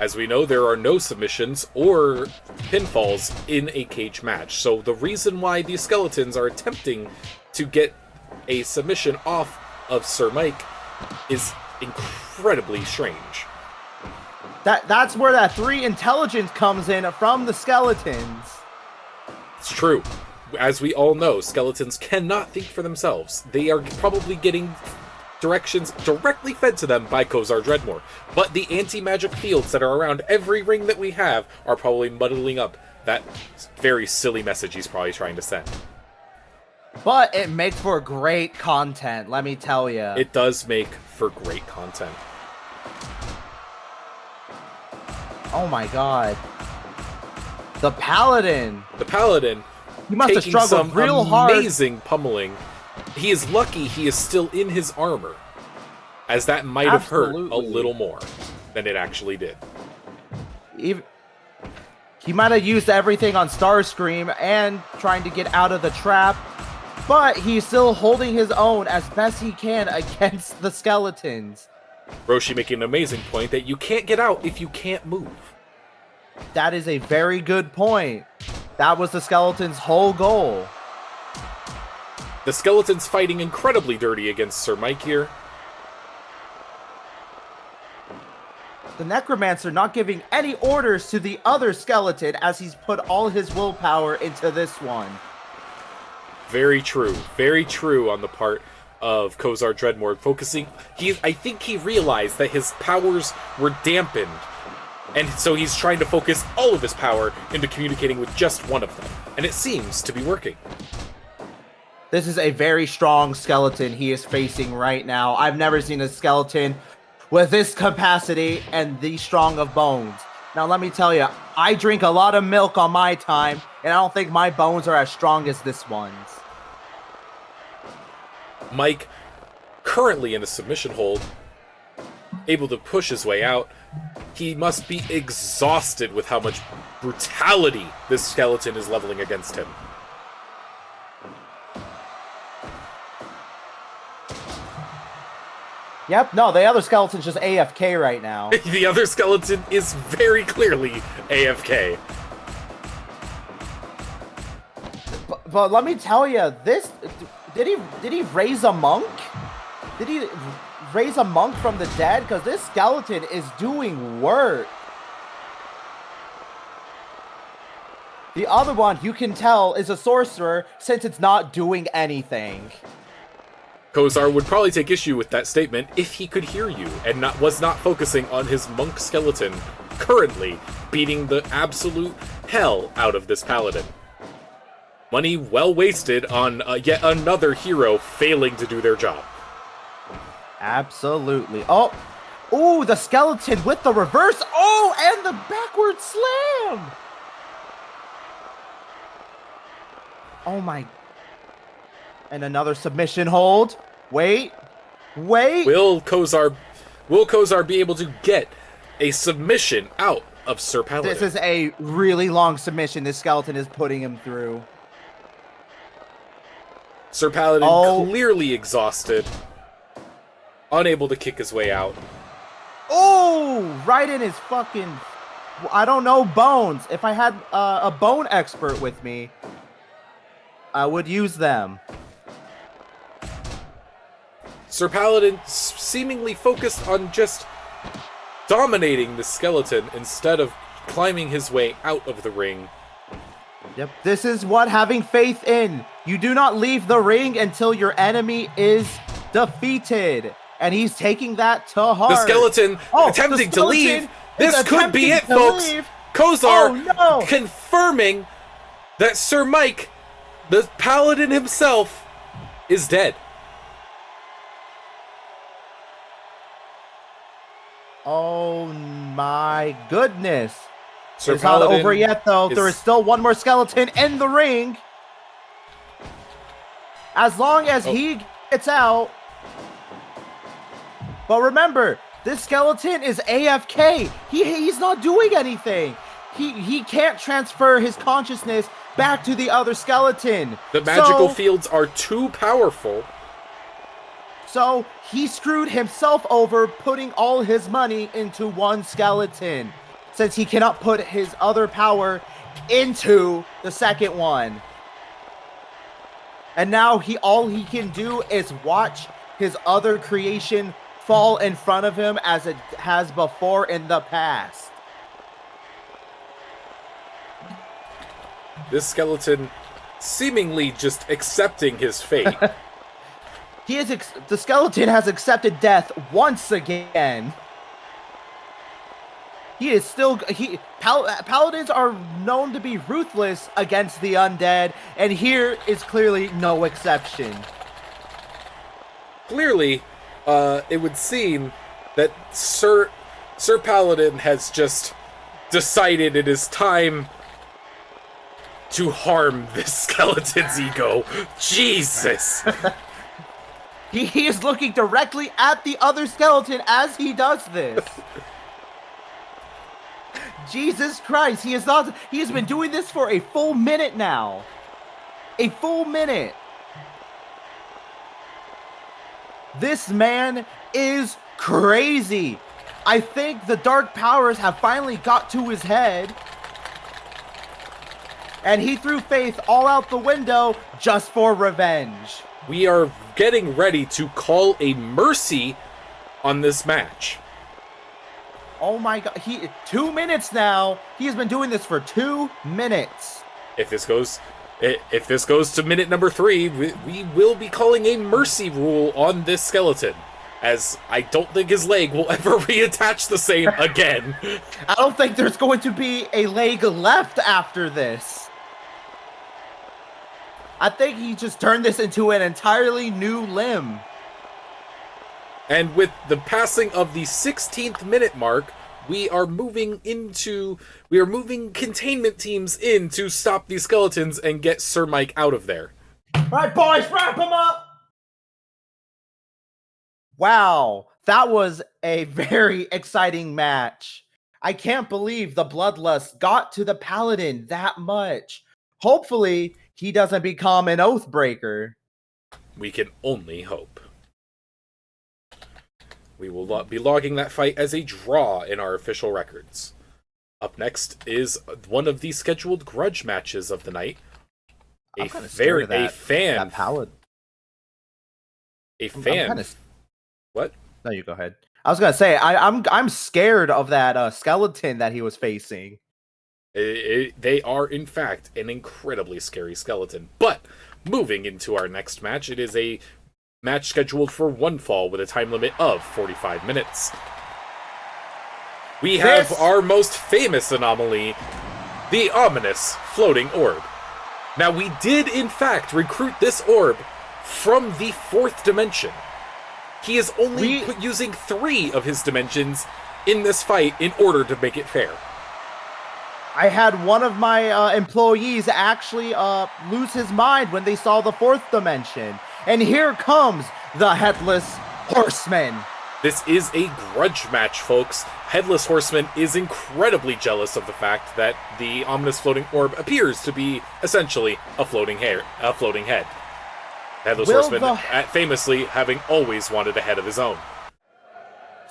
As we know, there are no submissions or pinfalls in a cage match, so the reason why these skeletons are attempting to get a submission off of Sir Mike is incredibly strange. That's where that 3 intelligence comes in from the skeletons. It's true. As we all know, skeletons cannot think for themselves. They are probably getting directions directly fed to them by Kozar Dreadmore. But the anti-magic fields that are around every ring that we have are probably muddling up that very silly message he's probably trying to send. But it makes for great content, let me tell you. It does make for great content. Oh my god. The Paladin. He must have struggled real hard. Amazing pummeling. He is lucky he is still in his armor, as that might have hurt a little more than it actually did. He might have used everything on Starscream and trying to get out of the trap, but he's still holding his own as best he can against the skeletons. Roshi making an amazing point that you can't get out if you can't move. That is a very good point. That was the skeleton's whole goal. The skeleton's fighting incredibly dirty against Sir Mike here. The Necromancer not giving any orders to the other skeleton as he's put all his willpower into this one. Very true. Very true on the part of Kozar Dreadmore. Focusing... I think he realized that his powers were dampened. And so he's trying to focus all of his power into communicating with just one of them. And it seems to be working. This is a very strong skeleton he is facing right now. I've never seen a skeleton with this capacity and these strong of bones. Now, let me tell you, I drink a lot of milk on my time, and I don't think my bones are as strong as this one's. Mike, currently in a submission hold, able to push his way out. He must be exhausted with how much brutality this skeleton is leveling against him. Yep, no, the other skeleton's just AFK right now. The other skeleton is very clearly AFK. But let me tell you, this... Did he raise a monk? Did he raise a monk from the dead? Because this skeleton is doing work. The other one, you can tell, is a sorcerer since it's not doing anything. Kozar would probably take issue with that statement if he could hear you and was not focusing on his monk skeleton currently beating the absolute hell out of this paladin. Money well wasted on yet another hero failing to do their job. Absolutely. Oh, ooh, the skeleton with the reverse. Oh, and the backward slam. Oh my. And another submission hold. Wait. Will Kozar be able to get a submission out of Sir Paladin? This is a really long submission this skeleton is putting him through. Sir Paladin clearly exhausted, unable to kick his way out. Oh, right in his fucking, I don't know, bones. If I had a bone expert with me, I would use them. Sir Paladin seemingly focused on just dominating the skeleton instead of climbing his way out of the ring. Yep, this is what having faith in. You do not leave the ring until your enemy is defeated. And he's taking that to heart. The skeleton attempting to leave. This could be it, folks. Kozar confirming that Sir Mike, the Paladin himself, is dead. Oh my goodness. Sir It's not Paladin over yet, though. There is still one more skeleton in the ring. As long as he gets out. But remember, this skeleton is AFK. He's not doing anything. He can't transfer his consciousness back to the other skeleton. The magical fields are too powerful. So he screwed himself over putting all his money into one skeleton, since he cannot put his other power into the second one. And now all he can do is watch his other creation fall in front of him as it has before in the past. This skeleton seemingly just accepting his fate. The skeleton has accepted death once again. He is still... Paladins are known to be ruthless against the undead, and here is clearly no exception. Clearly, it would seem that Sir Paladin has just decided it is time to harm this skeleton's ego. Jesus! He is looking directly at the other skeleton as he does this. Jesus Christ, he has been doing this for a full minute now. A full minute. This man is crazy. I think the dark powers have finally got to his head. And he threw faith all out the window just for revenge. We are getting ready to call a mercy on this match. Oh my god, 2 minutes now. He has been doing this for 2 minutes. If this goes to minute number 3, we will be calling a mercy rule on this skeleton, as I don't think his leg will ever reattach the same again. I don't think there's going to be a leg left after this. I think he just turned this into an entirely new limb. And with the passing of the 16th minute mark, we are moving containment teams in to stop these skeletons and get Sir Mike out of there. All right, boys, wrap him up! Wow, that was a very exciting match. I can't believe the Bloodlust got to the Paladin that much. Hopefully, he doesn't become an Oathbreaker. We can only hope. We will be logging that fight as a draw in our official records. Up next is one of the scheduled grudge matches of the night. A fan. What? No, you go ahead. I was gonna say I'm scared of that skeleton that he was facing. They are in fact an incredibly scary skeleton. But moving into our next match, it is a Match scheduled for one fall with a time limit of 45 minutes. We have our most famous anomaly, the ominous floating orb. Now, we did, in fact, recruit this orb from the 4th dimension. He is only using 3 of his dimensions in this fight in order to make it fair. I had one of my employees actually lose his mind when they saw the 4th dimension. And here comes the Headless Horseman. This is a grudge match, folks. Headless Horseman is incredibly jealous of the fact that the ominous floating orb appears to be essentially a floating head. Headless Horseman, famously having always wanted a head of his own.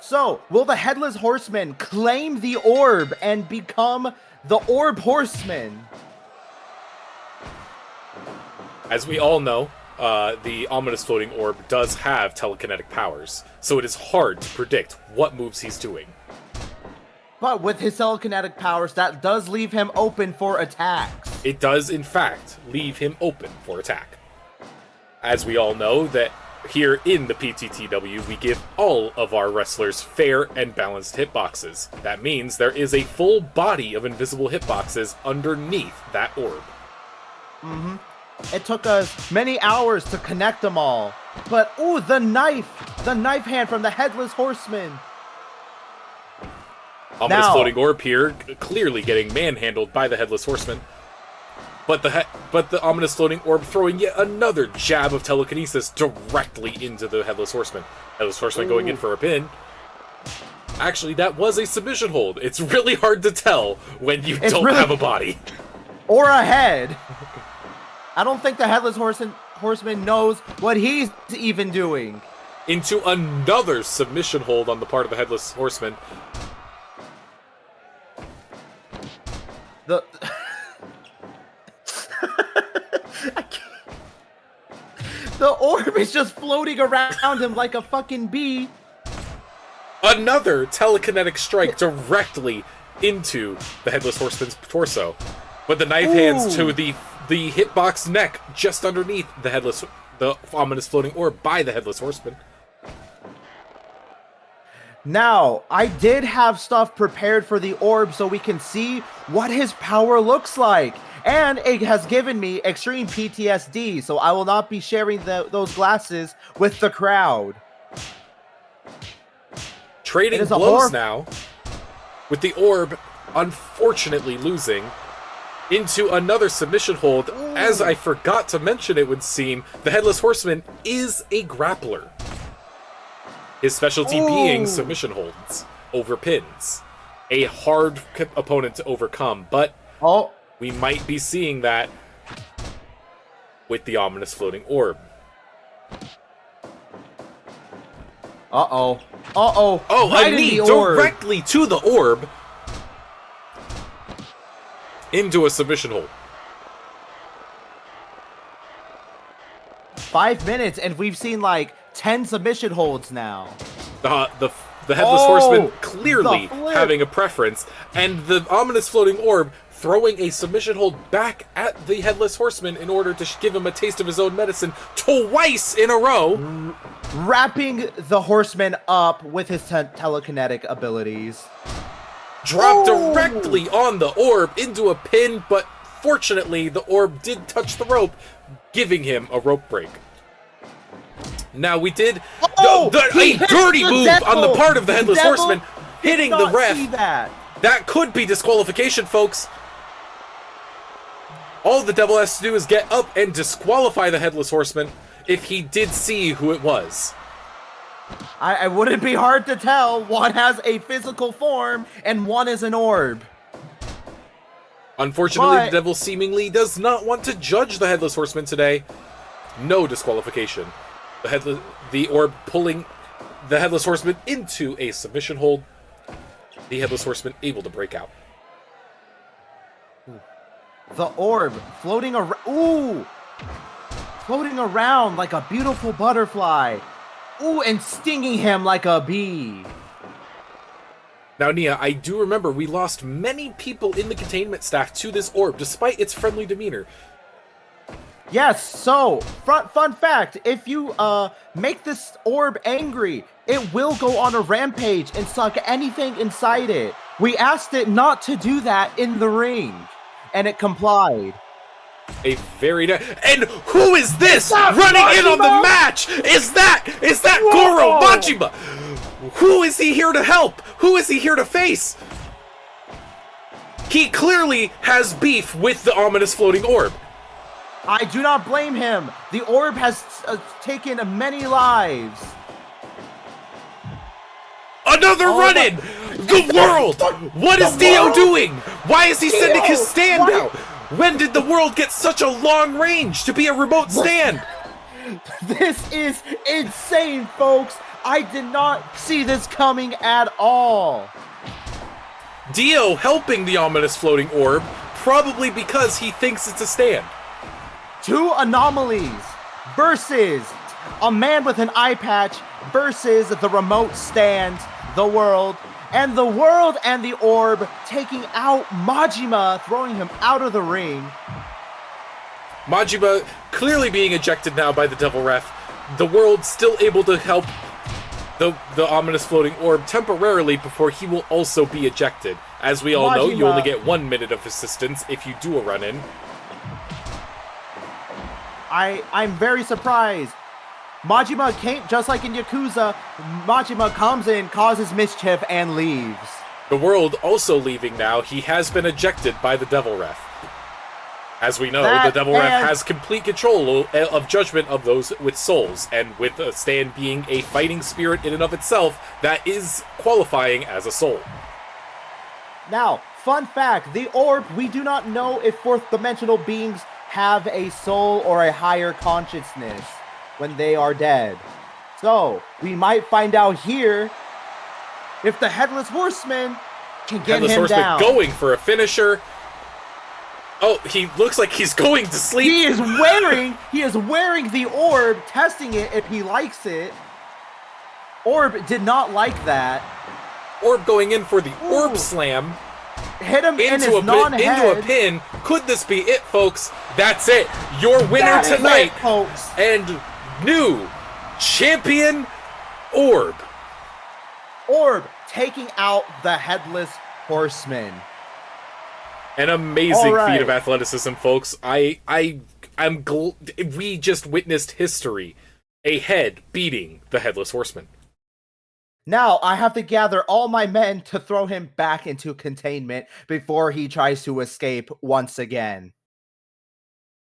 So, will the Headless Horseman claim the orb and become the Orb Horseman? As we all know, the ominous floating orb does have telekinetic powers, so it is hard to predict what moves he's doing. But with his telekinetic powers, that does leave him open for attacks. It does, in fact, leave him open for attack. As we all know, that here in the PTTW, we give all of our wrestlers fair and balanced hitboxes. That means there is a full body of invisible hitboxes underneath that orb. Mm-hmm. It took us many hours to connect them all. But, ooh, the knife hand from the Headless Horseman. Ominous floating orb here, clearly getting manhandled by the Headless Horseman. But the ominous floating orb throwing yet another jab of telekinesis directly into the Headless Horseman. Headless Horseman going in for a pin. Actually, that was a submission hold. It's really hard to tell when you don't have a body. Or a head. I don't think the Headless Horseman knows what he's even doing. Into another submission hold on the part of the Headless Horseman. The orb is just floating around him like a fucking bee. Another telekinetic strike directly into the Headless Horseman's torso. But the knife hands to the hitbox neck just underneath the ominous floating orb by the Headless Horseman. Now, I did have stuff prepared for the orb so we can see what his power looks like. And it has given me extreme PTSD, so I will not be sharing those glasses with the crowd. Trading blows now, with the orb unfortunately losing into another submission hold. Ooh. As I forgot to mention, it would seem, the Headless Horseman is a grappler. His specialty being submission holds over pins. A hard opponent to overcome, but we might be seeing that with the ominous floating orb. Oh, right a knee directly to the orb. Into a submission hold. 5 minutes, and we've seen like 10 submission holds now. The Headless Horseman clearly having a preference, and the ominous floating orb throwing a submission hold back at the Headless Horseman in order to give him a taste of his own medicine twice in a row. Wrapping the Horseman up with his telekinetic abilities. Dropped directly on the orb into a pin, but fortunately the orb did touch the rope, giving him a rope break. Now we did a dirty move on the part of the Headless Horseman, hitting the ref. That could be disqualification, folks. All the Devil has to do is get up and disqualify the Headless Horseman if he did see who it was. I wouldn't be hard to tell. One has a physical form and one is an orb. Unfortunately, the Devil seemingly does not want to judge the Headless Horseman today. No disqualification. The orb pulling the Headless Horseman into a submission hold. The Headless Horseman able to break out. The orb floating around. Floating around like a beautiful butterfly. And stinging him like a bee. Now, Nia, I do remember we lost many people in the containment staff to this orb, despite its friendly demeanor. Yes, so, fun fact, if you make this orb angry, it will go on a rampage and suck anything inside it. We asked it not to do that in the ring, and it complied. A very and who is this running Majima? in on the match? Is that Goro Majima? Who is he here to help? Who is he here to face? He clearly has beef with the ominous floating orb. I do not blame him. The orb has taken many lives. Another run-in! The world! What is Dio doing? Why is he sending his stand out? When did the world get such a long range to be a remote stand? This is insane, folks. I did not see this coming at all. Dio helping the ominous floating orb, probably because he thinks it's a stand. Two anomalies versus a man with an eye patch versus the remote stand, the world and the orb taking out Majima, throwing him out of the ring. Majima clearly being ejected now by the Devil Ref. The world still able to help the ominous floating orb temporarily before he will also be ejected. As we all know, you only get 1 minute of assistance if you do a run-in. I'm very surprised. Majima can't, just like in Yakuza, Majima comes in, causes mischief, and leaves. The world also leaving now. He has been ejected by the Devil Ref. As we know, the Devil Ref has complete control of judgment of those with souls, and with a stand being a fighting spirit in and of itself, that is qualifying as a soul. Now, fun fact, the orb, we do not know if fourth-dimensional beings have a soul or a higher consciousness when they are dead. So, we might find out here if the Headless Horseman can get him down. Going for a finisher. Oh, he looks like he's going to sleep. He is wearing the orb, testing it if he likes it. Orb did not like that. Orb going in for the orb slam. Hit him into a pin. Could this be it, folks? That's it. Your winner tonight, folks. And new champion, Orb. Orb taking out the Headless Horseman. An amazing feat of athleticism, folks. We just witnessed history. A head beating the Headless Horseman. Now, I have to gather all my men to throw him back into containment before he tries to escape once again.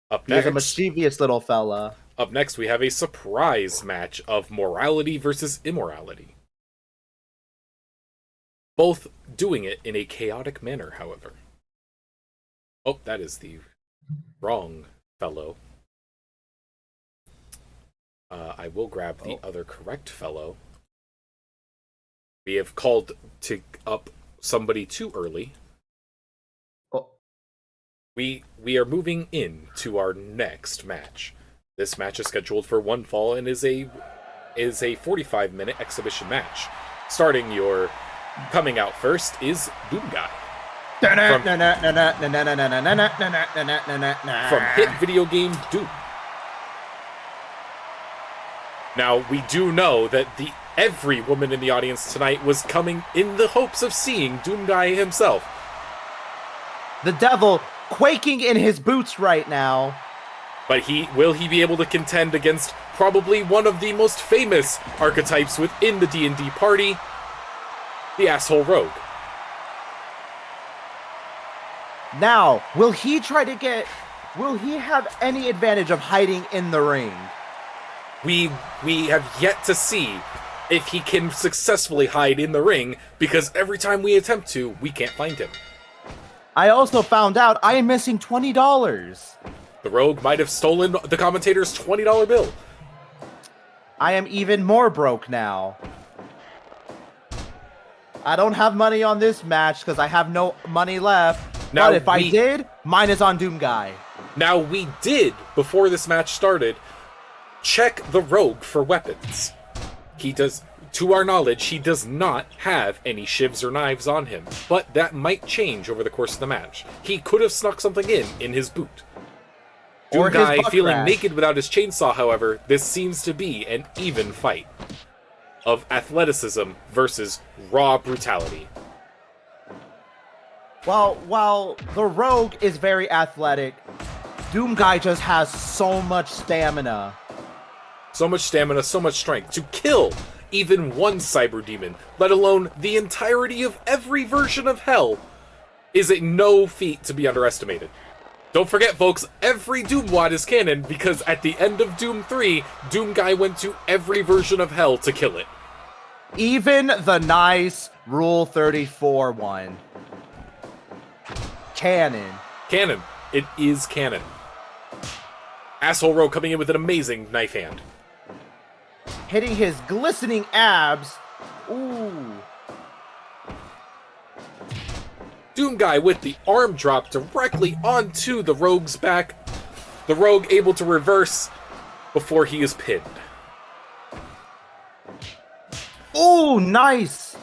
Up next, he's a mischievous little fella. Up next, we have a surprise match of morality versus immorality. Both doing it in a chaotic manner, however. Oh, that is the wrong fellow. I will grab the other correct fellow. We have called up somebody too early. Oh. We are moving in to our next match. This match is scheduled for one fall and is a 45-minute exhibition match. Starting your coming out first is Doom Guy. From hit video game Doom. Now, we do know that every woman in the audience tonight was coming in the hopes of seeing Doom Guy himself. The devil quaking in his boots right now. But will he be able to contend against probably one of the most famous archetypes within the D&D party, the Asshole Rogue? Now, will he have any advantage of hiding in the ring? We have yet to see if he can successfully hide in the ring, because every time we attempt to, we can't find him. I also found out I am missing $20. The Rogue might have stolen the commentator's $20 bill. I am even more broke now. I don't have money on this match because I have no money left. Now, but if I did, mine is on Doom Guy. Now, we did, before this match started, check the Rogue for weapons. He does, to our knowledge, he does not have any shivs or knives on him, but that might change over the course of the match. He could have snuck something in his boot. Or his Doomguy butt feeling crack. naked without his chainsaw, however, this seems to be an even fight of athleticism versus raw brutality. Well, while the rogue is very athletic, Doomguy just has so much stamina. So much stamina, so much strength to kill even one cyber demon, let alone the entirety of every version of hell, is a no feat to be underestimated. Don't forget, folks, every Doomwad is canon because at the end of Doom 3, Doomguy went to every version of hell to kill it. Even the nice Rule 34 one. Canon. Canon. It is canon. Asshole Rogue coming in with an amazing knife hand. Hitting his glistening abs. Ooh. Doomguy with the arm drop directly onto the Rogue's back. The Rogue able to reverse before he is pinned. Ooh, nice.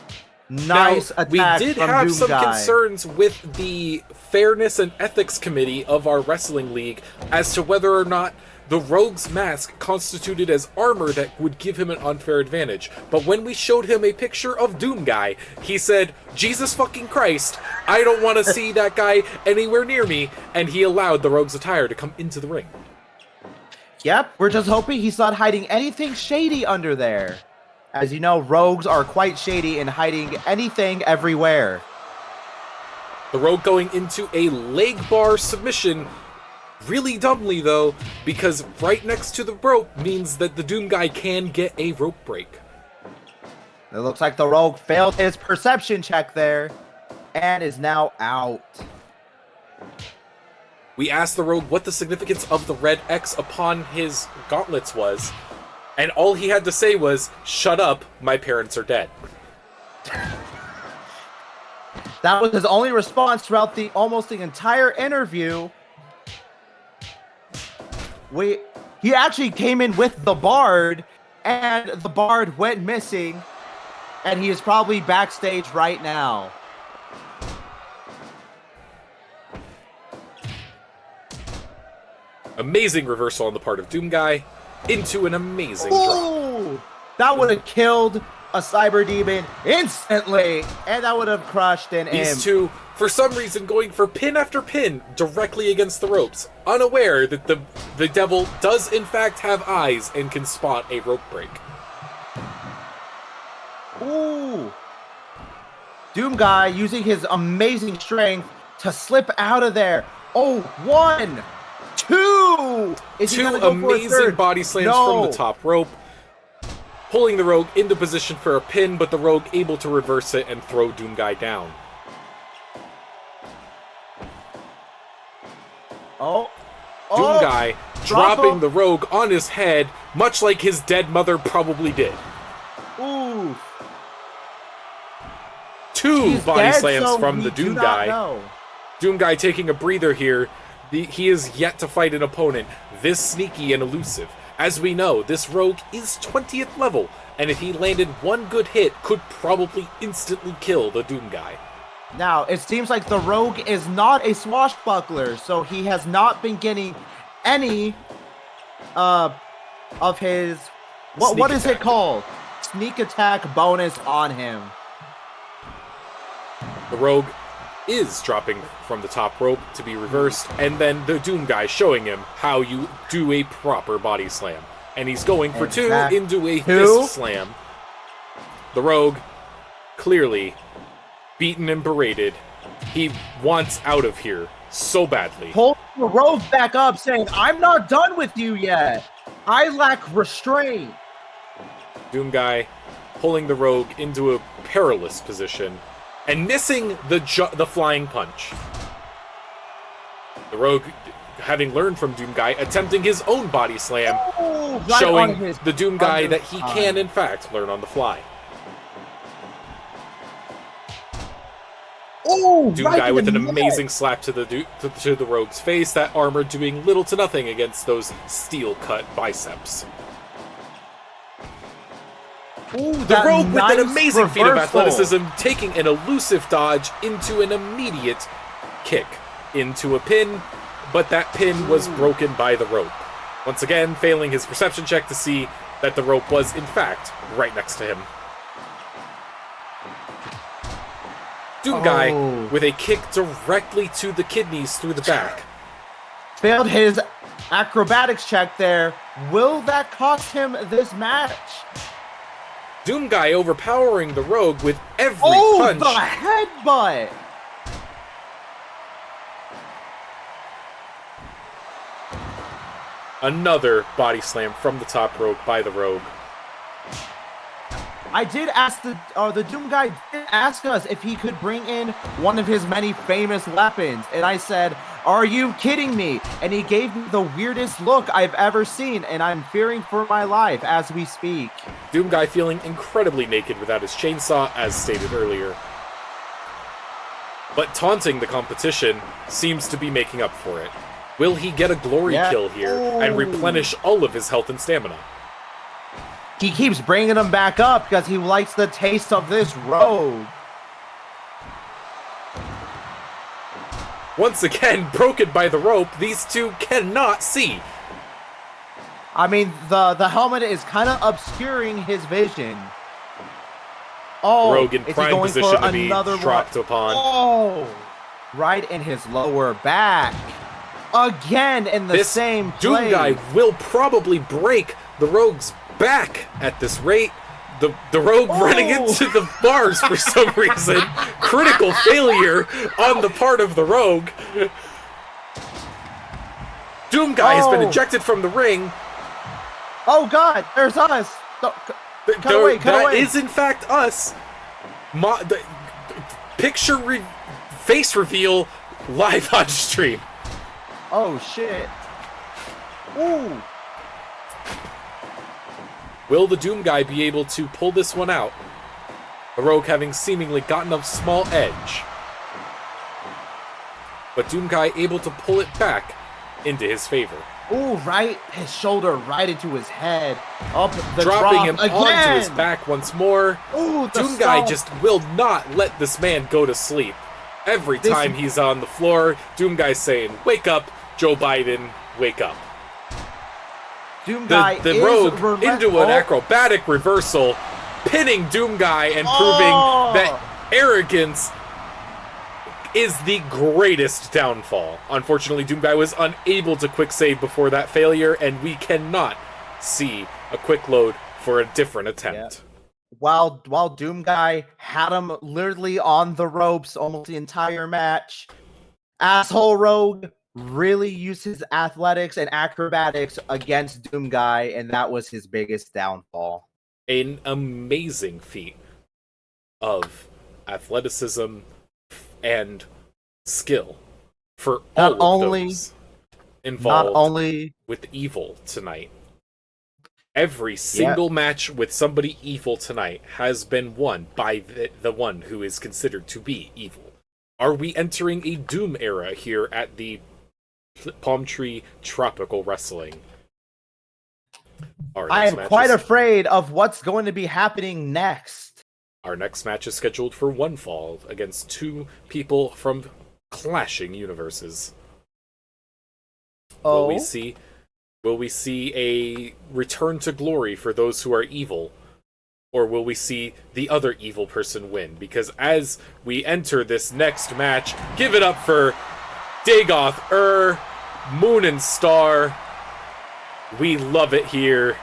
Nice now, attack we did from have some Doomguy. concerns with the Fairness and Ethics Committee of our wrestling league as to whether or not the Rogue's mask constituted as armor that would give him an unfair advantage. But when we showed him a picture of Doomguy, he said, Jesus fucking Christ, I don't want to see that guy anywhere near me, and he allowed the Rogue's attire to come into the ring. Yep, we're just hoping he's not hiding anything shady under there. As you know, rogues are quite shady in hiding anything everywhere. The Rogue going into a leg bar submission, really dumbly though, because right next to the rope means that the Doomguy can get a rope break. It looks like the rogue failed his perception check there and is now out. We asked the Rogue what the significance of the red X upon his gauntlets was, and all he had to say was, "Shut up, my parents are dead." That was his only response throughout almost the entire interview. He actually came in with the Bard, and the Bard went missing, and he is probably backstage right now. Amazing reversal on the part of Doomguy into an amazing drop. Ooh, that would have killed a Cyber Demon instantly, and that would have crushed an These imp. two, for some reason, going for pin after pin directly against the ropes, unaware that the devil does in fact have eyes and can spot a rope break. Ooh. Doomguy using his amazing strength to slip out of there. Oh, 1, 2. Is he Two gonna go for a amazing third? body slams No. from the top rope, pulling the Rogue into position for a pin, but the Rogue able to reverse it and throw Doomguy down. Oh. Doomguy drop dropping him. the Rogue on his head, much like his dead mother probably did. Ooh. Two He's body dead, slams so from we the do not Doomguy. know. Doomguy taking a breather here. He is yet to fight an opponent this sneaky and elusive. As we know, this Rogue is 20th level, and if he landed one good hit, could probably instantly kill the Doomguy. Now, it seems like the Rogue is not a swashbuckler, so he has not been getting any of his what Sneak is attack. it called? Sneak attack bonus on him. The Rogue is dropping from the top rope to be reversed, and then the Doomguy showing him how you do a proper body slam. And he's going for two into a fist slam. The Rogue, clearly beaten and berated. He wants out of here so badly. Pull the Rogue back up, saying, "I'm not done with you yet. I lack restraint." Doomguy pulling the Rogue into a perilous position and missing the flying punch. The Rogue, having learned from Doomguy, attempting his own body slam, Ooh, right showing on his the Doomguy that he underside. can, in fact, learn on the fly. Ooh, Doomguy with an neck. amazing slap to the Rogue's face, that armor doing little to nothing against those steel-cut biceps. Ooh, The that Rogue with an nice amazing feat of reversal. athleticism, taking an elusive dodge into an immediate kick into a pin, but that pin was broken by the rope. Once again, failing his perception check to see that the rope was, in fact, right next to him. Doom Guy with a kick directly to the kidneys through the back. Failed his acrobatics check there. Will that cost him this match? Doom Guy overpowering the Rogue with every punch. Oh, the headbutt! Another body slam from the top rope by the Rogue. I did ask the Doom Guy did ask us if he could bring in one of his many famous weapons, and I said, "Are you kidding me?" And he gave me the weirdest look I've ever seen, and I'm fearing for my life as we speak. Doom Guy feeling incredibly naked without his chainsaw, as stated earlier. But taunting the competition seems to be making up for it. Will he get a glory kill here and replenish all of his health and stamina? He keeps bringing him back up because he likes the taste of this Rogue. Once again, broken by the rope, these two cannot see. I mean, the helmet is kind of obscuring his vision. Oh, Rogue in prime position to be dropped upon. Oh, right in his lower back. Again in the same place. Doom Guy will probably break the Rogue's back at this rate. The Rogue running into the bars for some reason. Critical failure on the part of the Rogue. Doom Guy has been ejected from the ring. Oh God, there's us. Cut away. That is in fact us. Picture face reveal live on stream. Oh shit. Ooh. Will the Doom Guy be able to pull this one out? The Rogue having seemingly gotten a small edge. But Doom Guy able to pull it back into his favor. Ooh, right, his shoulder right into his head. Up the dropping drop him again. onto his back once more. Ooh, Doom Guy just will not let this man go to sleep. Every time he's on the floor, Doom Guy's saying, "Wake up, Joe Biden, wake up." Doom Guy the Rogue into an acrobatic reversal, pinning Doom Guy and proving that arrogance is the greatest downfall. Unfortunately, Doom Guy was unable to quick save before that failure, and we cannot see a quick load for a different attempt. Yeah. While Doom Guy had him literally on the ropes almost the entire match, asshole Rogue really used his athletics and acrobatics against Doom Guy, and that was his biggest downfall. An amazing feat of athleticism and skill for all of those involved with evil tonight. Every single match with somebody evil tonight has been won by the one who is considered to be evil. Are we entering a Doom era here at the Palm Tree Tropical Wrestling? I am quite afraid of what's going to be happening next. Our next match is scheduled for one fall against two people from clashing universes. Will we see a return to glory for those who are evil? Or will we see the other evil person win? Because as we enter this next match, give it up for Dagoth, Moon and Star. We love it here.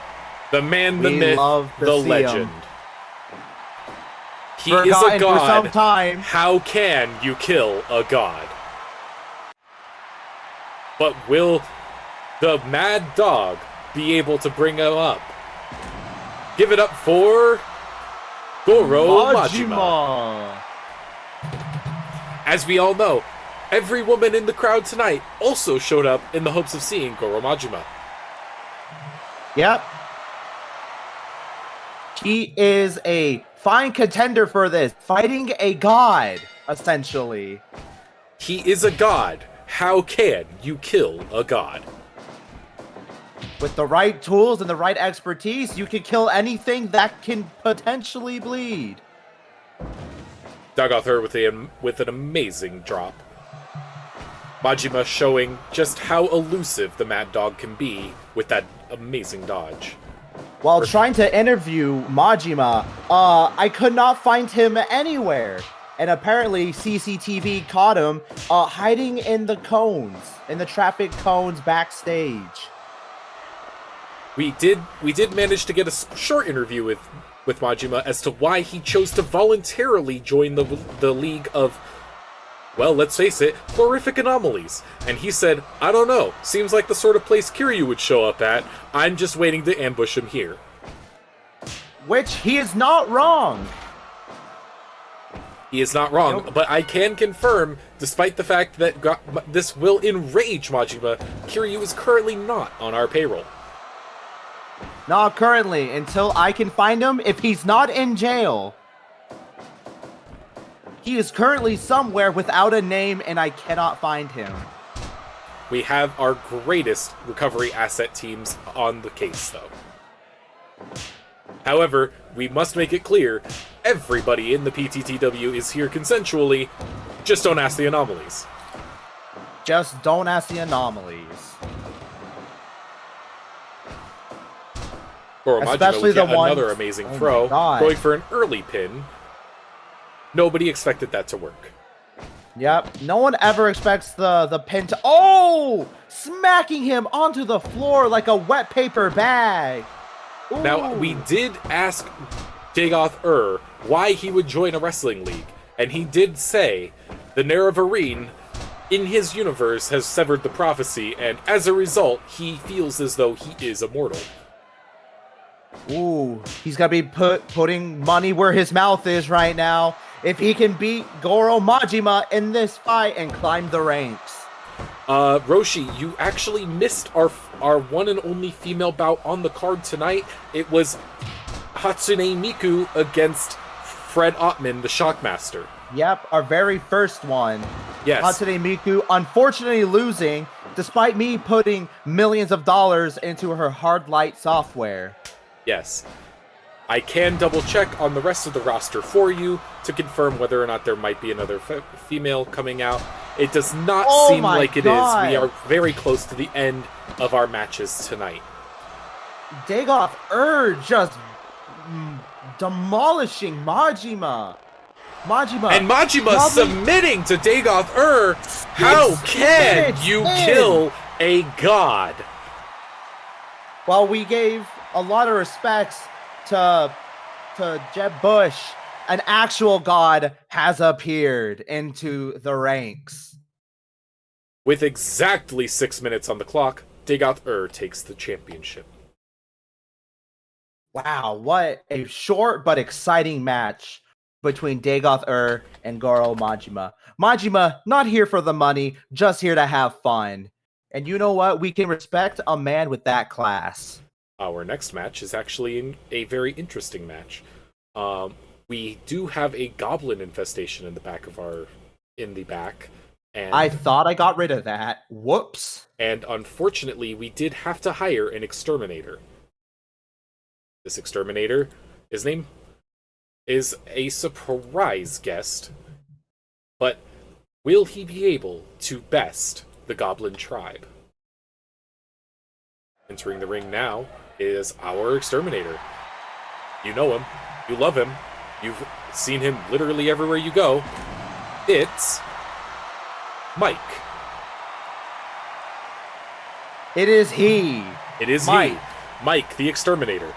The man, the myth, the legend. He is a god. How can you kill a god? But will the Mad Dog be able to bring him up? Give it up for Goro Majima. As we all know, every woman in the crowd tonight also showed up in the hopes of seeing Goro Majima. Yep. He is a fine contender for this, fighting a god, essentially. He is a god. How can you kill a god? With the right tools and the right expertise, you can kill anything that can potentially bleed. Dagoth with an amazing drop. Majima showing just how elusive the Mad Dog can be with that amazing dodge. While trying to interview Majima, I could not find him anywhere. And apparently CCTV caught him hiding in the cones, in the traffic cones backstage. We did manage to get a short interview with Majima as to why he chose to voluntarily join the league of, well, let's face it, horrific anomalies. And he said, I don't know, seems like the sort of place Kiryu would show up at. I'm just waiting to ambush him here. Which he is not wrong. He is not wrong, Nope. but I can confirm, despite the fact that this will enrage Majima, Kiryu is currently not on our payroll. Not currently, until I can find him if he's not in jail. He is currently somewhere without a name and I cannot find him. We have our greatest recovery asset teams on the case, though. However, we must make it clear, everybody in the PTTW is here consensually, just don't ask the anomalies. Just don't ask the anomalies. Goro Majima Especially with yet the ones- another amazing Oh my throw, God. going for an early pin. Nobody expected that to work. Yep, no one ever expects the pin to... Oh! Smacking him onto the floor like a wet paper bag. Now, Ooh. we did ask Dagoth why he would join a wrestling league, and he did say the Nerevarine in his universe has severed the prophecy, and as a result, he feels as though he is immortal. Ooh, he's gonna be putting money where his mouth is right now. If he can beat Goro Majima in this fight and climb the ranks. Roshi, you actually missed our one and only female bout on the card tonight. It was Hatsune Miku against Fred Ottman, the Shockmaster. Yep, our very first one. Yes. Hatsune Miku unfortunately losing, despite me putting millions of dollars into her hard light software. Yes. I can double check on the rest of the roster for you to confirm whether or not there might be another female coming out. It does not seem like it is. We are very close to the end of our matches tonight. Dagoth just demolishing Majima. And Majima submitting to Dagoth How can you kill a god? While we gave a lot of respects to Jeb Bush, an actual god has appeared into the ranks. With exactly 6 minutes on the clock, Dagoth takes the championship. Wow, what a short but exciting match between Dagoth and Goro Majima. Majima, not here for the money, just here to have fun. And you know what? We can respect a man with that class. Our next match is actually a very interesting match. We do have a goblin infestation in the back. And I thought I got rid of that. Whoops. And unfortunately, we did have to hire an exterminator. This exterminator, his name is a surprise guest, but will he be able to best the goblin tribe? Entering the ring now is our exterminator. You know him, you love him, you've seen him literally everywhere you go. It's Mike. It is he. It is Mike. he. Mike, the exterminator.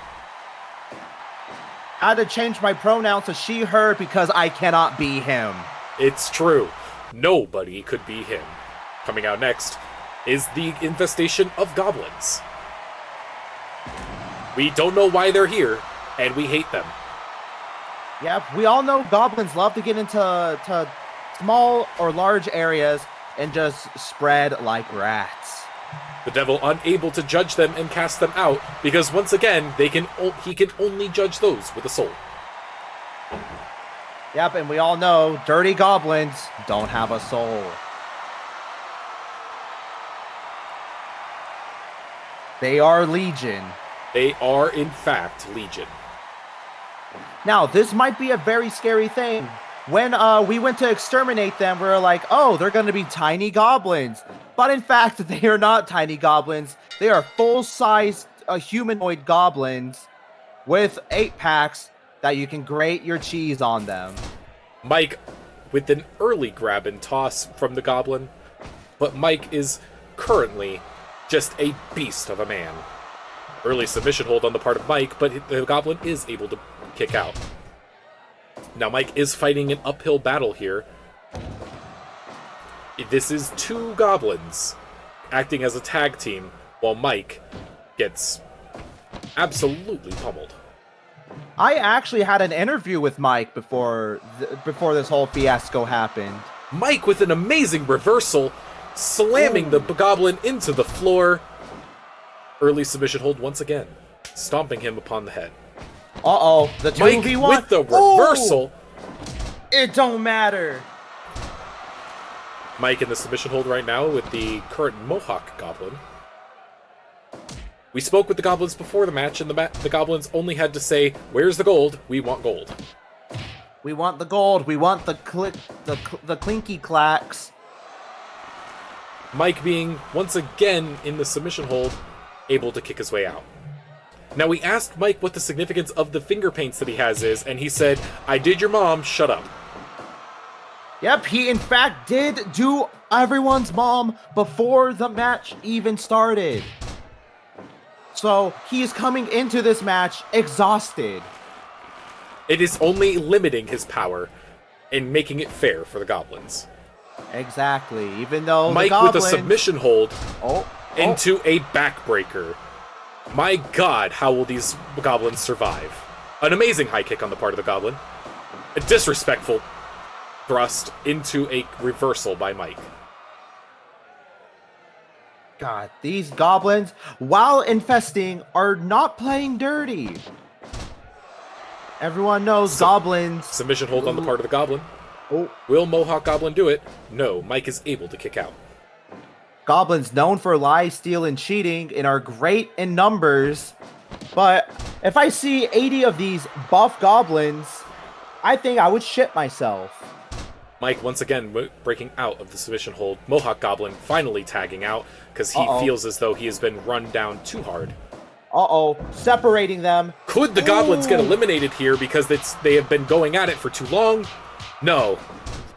I had to change my pronouns to she, her because I cannot be him. It's true. Nobody could be him. Coming out next is the infestation of goblins. We don't know why they're here, and we hate them. Yep, we all know goblins love to get into small or large areas and just spread like rats. The devil unable to judge them and cast them out, because once again, he can only judge those with a soul. Yep, and we all know dirty goblins don't have a soul. They are legion. They are, in fact, legion. Now, this might be a very scary thing, when we went to exterminate them, we were like, oh, they're going to be tiny goblins. But in fact, they are not tiny goblins. They are full-sized humanoid goblins with 8-packs that you can grate your cheese on them. Mike with an early grab and toss from the goblin, but Mike is currently just a beast of a man. Early submission hold on the part of Mike, but the goblin is able to kick out. Now Mike is fighting an uphill battle here. This is two goblins acting as a tag team, while Mike gets absolutely pummeled. I actually had an interview with Mike before this whole fiasco happened. Mike with an amazing reversal, slamming the goblin into the floor. Early submission hold once again, stomping him upon the head. Uh-oh, the 2v1. Mike with the reversal. It don't matter. Mike in the submission hold right now with the current Mohawk Goblin. We spoke with the goblins before the match, and the goblins only had to say, "Where's the gold? We want gold." We want the gold. We want the clinky clacks. Mike being once again in the submission hold, able to kick his way out. Now we asked Mike what the significance of the finger paints that he has is, and he said, "I did your mom, shut up." Yep, he in fact did do everyone's mom before the match even started. So he's coming into this match exhausted. It is only limiting his power and making it fair for the goblins. Exactly, even though Mike the goblins... with a submission hold oh. into a backbreaker. My god, how will these goblins survive? An amazing high kick on the part of the goblin. A disrespectful thrust into a reversal by Mike. God, these goblins, while infesting, are not playing dirty. Everyone knows goblins... Submission hold on the part of the goblin. Oh. Will Mohawk Goblin do it? No, Mike is able to kick out. Goblins known for lie, steal, and cheating and are great in numbers. But if I see 80 of these buff goblins, I think I would shit myself. Mike once again breaking out of the submission hold. Mohawk Goblin finally tagging out because he feels as though he has been run down too hard. Uh-oh, separating them. Could the goblins get eliminated here because they have been going at it for too long? No.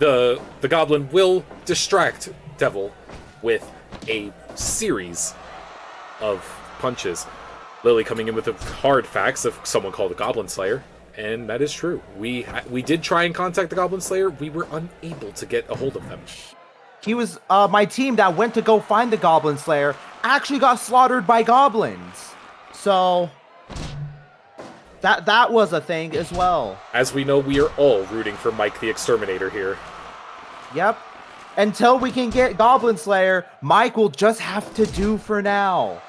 The goblin will distract Devil with a series of punches. Lily coming in with the hard facts of someone called the Goblin Slayer. And that is true. We did try and contact the Goblin Slayer. We were unable to get a hold of them. He was, my team that went to go find the Goblin Slayer actually got slaughtered by goblins. So, that was a thing as well. As we know, we are all rooting for Mike the Exterminator here. Yep. Until we can get Goblin Slayer, Mike will just have to do for now.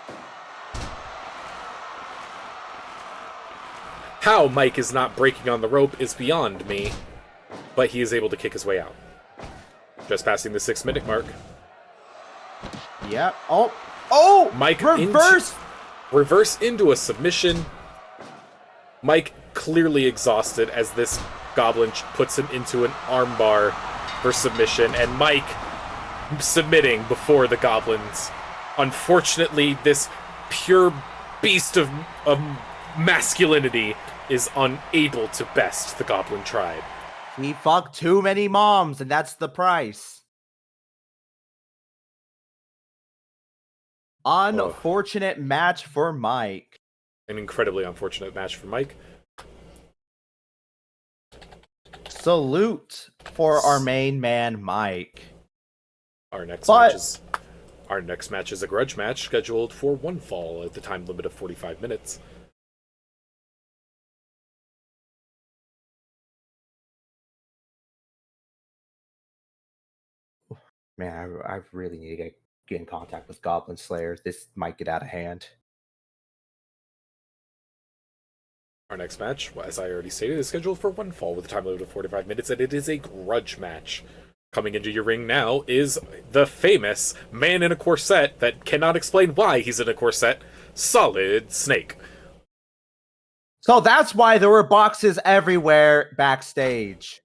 How Mike is not breaking on the rope is beyond me, but he is able to kick his way out. Just passing the 6-minute mark. Yep. Oh! Mike reverse into a submission. Mike clearly exhausted as this goblin puts him into an armbar for submission, and Mike submitting before the goblins. Unfortunately, this pure beast of masculinity is unable to best the goblin tribe. He fucked too many moms, and that's the price. Unfortunate match for Mike. An incredibly unfortunate match for Mike. Salute for our main man, Mike. Our next match is a grudge match scheduled for one fall at the time limit of 45 minutes. Man, I really need to get in contact with Goblin Slayer. This might get out of hand. Our next match, as I already stated, is scheduled for one fall with a time limit of 45 minutes, and it is a grudge match. Coming into your ring now is the famous man in a corset that cannot explain why he's in a corset, Solid Snake. So that's why there were boxes everywhere backstage.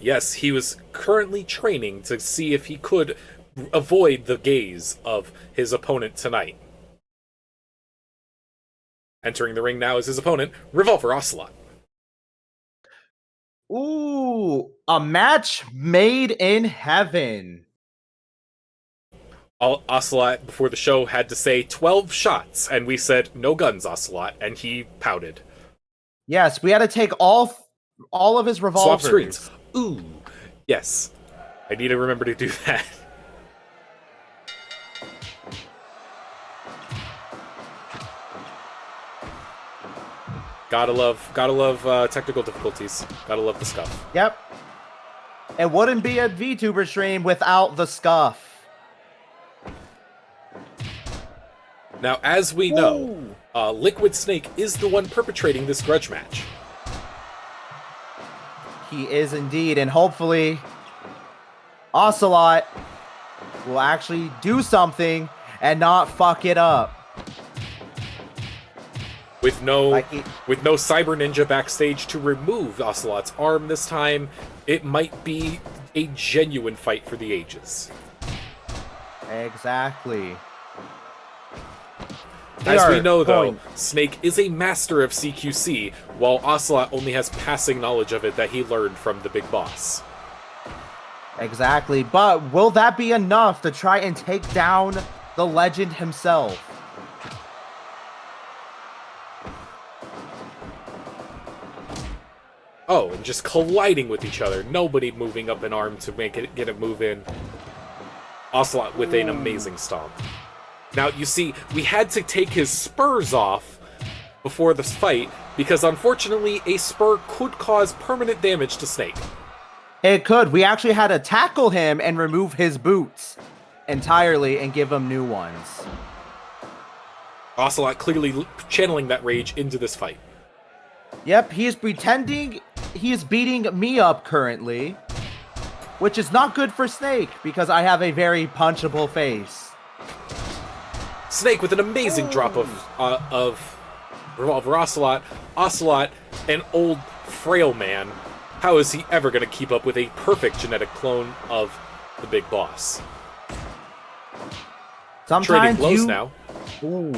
Yes, he was currently training to see if he could avoid the gaze of his opponent tonight. Entering the ring now is his opponent, Revolver Ocelot. Ooh, a match made in heaven. Ocelot, before the show, had to say 12 shots, and we said, no guns, Ocelot, and he pouted. Yes, we had to take all of his revolvers. Swap screens. Ooh, yes. I need to remember to do that. Gotta love technical difficulties. Gotta love the Scuff. Yep. It wouldn't be a VTuber stream without the Scuff. Now, as we know, Liquid Snake is the one perpetrating this grudge match. He is indeed, and hopefully Ocelot will actually do something and not fuck it up. With no Cyber Ninja backstage to remove Ocelot's arm this time, it might be a genuine fight for the ages. Exactly. As we know, though, Snake is a master of CQC, while Ocelot only has passing knowledge of it that he learned from the big boss. Exactly, but will that be enough to try and take down the legend himself? Oh, and just colliding with each other. Nobody moving up an arm to get it move in. Ocelot with an amazing stomp. Now, you see, we had to take his spurs off before this fight, because unfortunately, a spur could cause permanent damage to Snake. It could. We actually had to tackle him and remove his boots entirely and give him new ones. Ocelot clearly channeling that rage into this fight. Yep, he is pretending he's beating me up currently, which is not good for Snake because I have a very punchable face. Snake with an amazing drop of Revolver Ocelot. Ocelot, an old, frail man. How is he ever going to keep up with a perfect genetic clone of the big boss? Sometimes trading blows now. Ooh.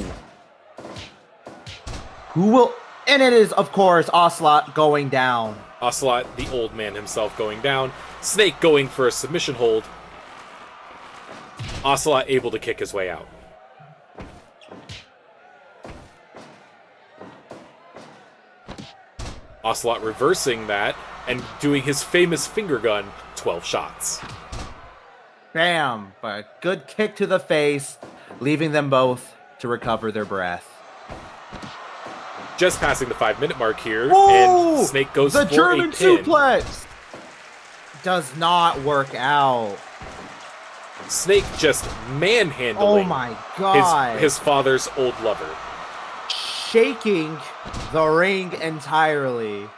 Who will... And it is, of course, Ocelot going down. Ocelot, the old man himself, going down. Snake going for a submission hold. Ocelot able to kick his way out. Ocelot reversing that and doing his famous finger gun, 12 shots. Bam! But good kick to the face, leaving them both to recover their breath. Just passing the 5-minute mark here, Whoa! And Snake goes the for German a pin. suplex does not work out. Snake just manhandling oh my god. his father's old lover. Shaking the ring entirely.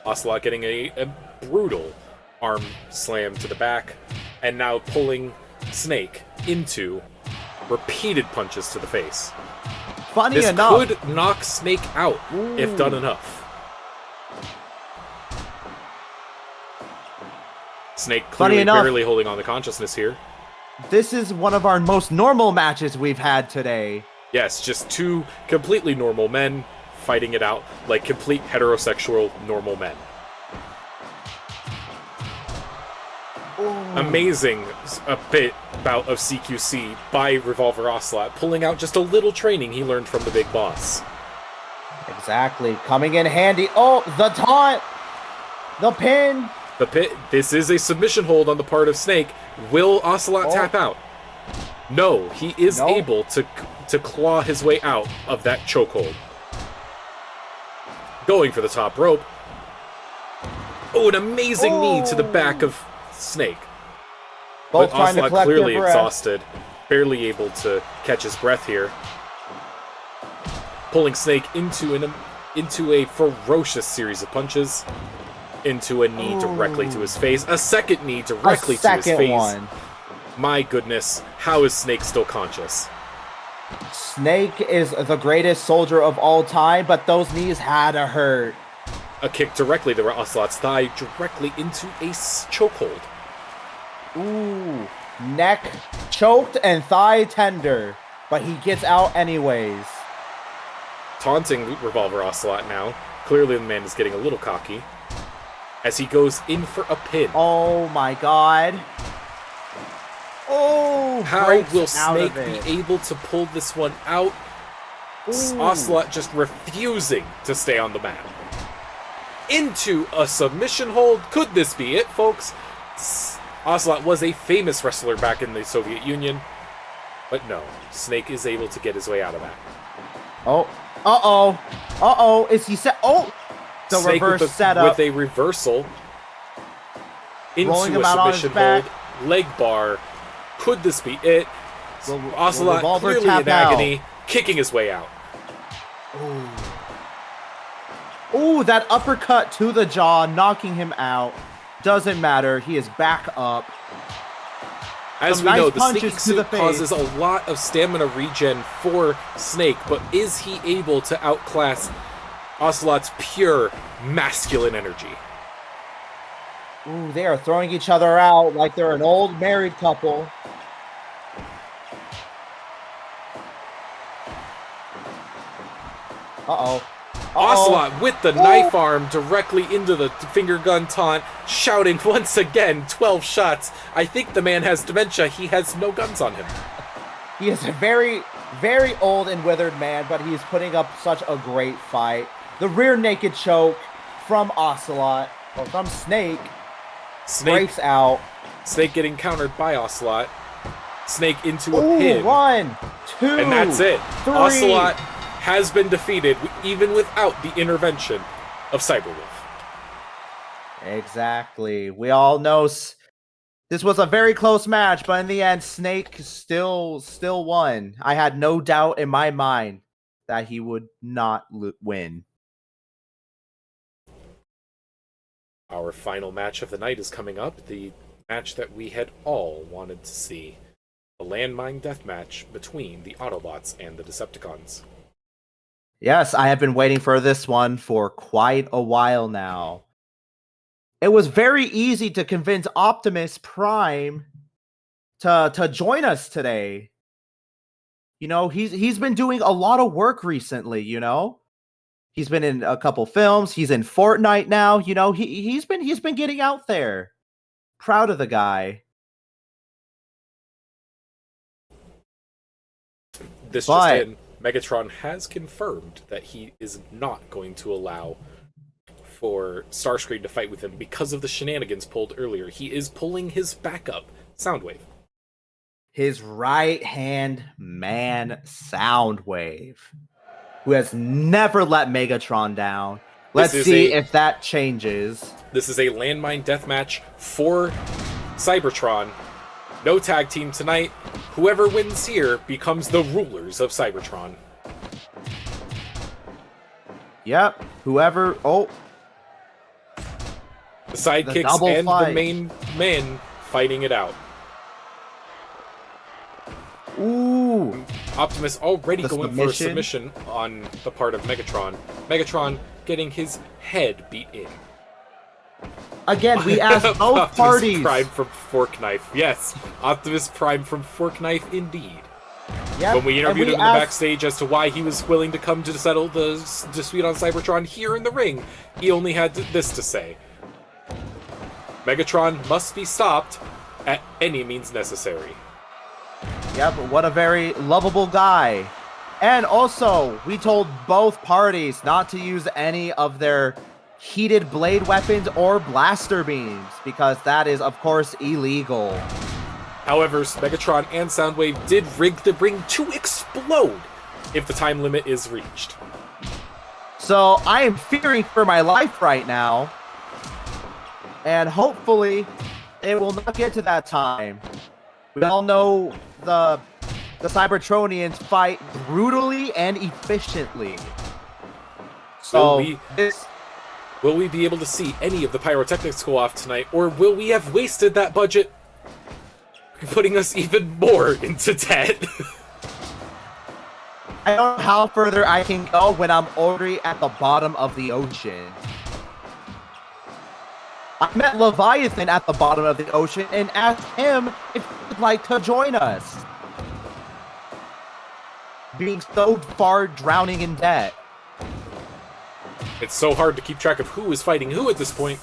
Ocelot getting a brutal arm slam to the back, and now pulling Snake into repeated punches to the face. Funny this enough, could knock Snake out if done enough. Snake clearly barely holding on to consciousness here. This is one of our most normal matches we've had today. Yes, just two completely normal men fighting it out like complete heterosexual normal men. Ooh. Amazing bout of CQC by Revolver Ocelot, pulling out just a little training he learned from the big boss. Exactly, coming in handy. Oh, the taunt! The pin! This is a submission hold on the part of Snake. Will Ocelot tap out? No, he is able to claw his way out of that chokehold. Going for the top rope. Oh, an amazing knee to the back of Snake. Both but trying to Ocelot collect clearly their breath. exhausted, barely able to catch his breath here. Pulling Snake into a ferocious series of punches. Into a knee directly to his face. A second knee directly to his face. One. My goodness, how is Snake still conscious? Snake is the greatest soldier of all time, but those knees had to hurt. A kick directly to Ocelot's thigh, directly into a chokehold. Ooh, neck choked and thigh tender, but he gets out anyways. Taunting Revolver Ocelot now. Clearly the man is getting a little cocky as he goes in for a pin. Oh my god. Oh, how will Snake be able to pull this one out? Ooh. Ocelot just refusing to stay on the mat. Into a submission hold. Could this be it, folks? Ocelot was a famous wrestler back in the Soviet Union. But no, Snake is able to get his way out of that. Oh, uh-oh. Uh-oh, is he set? Oh, the Snake reverse setup. With a reversal into a submission hold. Leg bar. Could this be it? Ocelot clearly in agony, kicking his way out. Ooh, that uppercut to the jaw, knocking him out. Doesn't matter, he is back up. As we know, the sneaking suit causes a lot of stamina regen for Snake, but is he able to outclass Ocelot's pure masculine energy? Ooh, they are throwing each other out like they're an old married couple. Uh-oh. Ocelot with the knife arm directly into the finger gun taunt, shouting once again, 12 shots. I think the man has dementia. He has no guns on him. He is a very, very old and withered man, but he is putting up such a great fight. The rear naked choke from Ocelot, or from Snake, breaks out. Snake getting countered by Ocelot. Snake into a pin. 1, 2, and that's it. 3. Ocelot has been defeated, even without the intervention of Cyberwolf. Exactly. We all know this was a very close match, but in the end, Snake still won. I had no doubt in my mind that he would not win. Our final match of the night is coming up. The match that we had all wanted to see. A landmine death match between the Autobots and the Decepticons. Yes, I have been waiting for this one for quite a while now. It was very easy to convince Optimus Prime to join us today. You know, he's been doing a lot of work recently, you know? He's been in a couple films, he's in Fortnite now, you know, he's been getting out there. Proud of the guy. Just in, Megatron has confirmed that he is not going to allow for Starscream to fight with him because of the shenanigans pulled earlier. He is pulling his backup, Soundwave. His right-hand man, Soundwave, who has never let Megatron down. Let's see if that changes. This is a landmine deathmatch for Cybertron. No tag team tonight. Whoever wins here becomes the rulers of Cybertron. Yep. Whoever... Oh. The sidekicks and the main men fighting it out. Ooh. Optimus already going for a submission on the part of Megatron. Megatron getting his head beat in. Again, we asked both Optimus parties. Prime from Fork Knife. Yes, Optimus Prime from Fork Knife, indeed. Yep. When we interviewed him in the backstage as to why he was willing to come to settle the dispute on Cybertron here in the ring, he only had this to say. Megatron must be stopped at any means necessary. Yep, what a very lovable guy. And also, we told both parties not to use any of their heated blade weapons or blaster beams, because that is, of course, illegal. However, Megatron and Soundwave did rig the ring to explode if the time limit is reached. So, I am fearing for my life right now. And hopefully, it will not get to that time. We all know the Cybertronians fight brutally and efficiently. So, will we be able to see any of the pyrotechnics go off tonight, or will we have wasted that budget, putting us even more into debt? I don't know how further I can go when I'm already at the bottom of the ocean. I met Leviathan at the bottom of the ocean and asked him if he would like to join us. Being so far drowning in debt. It's so hard to keep track of who is fighting who at this point.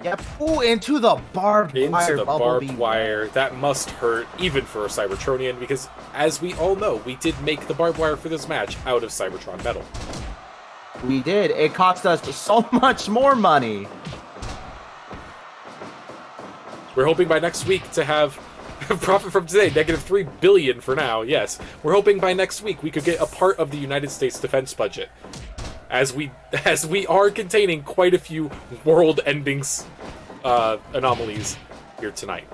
Yep. Ooh, into the barbed wire. Into the barbed wire. That must hurt, even for a Cybertronian, because, as we all know, we did make the barbed wire for this match out of Cybertron metal. We did. It cost us so much more money. We're hoping by next week to have profit from today, -3 billion for now, yes. We're hoping by next week we could get a part of the United States defense budget. As we are containing quite a few world-ending anomalies here tonight.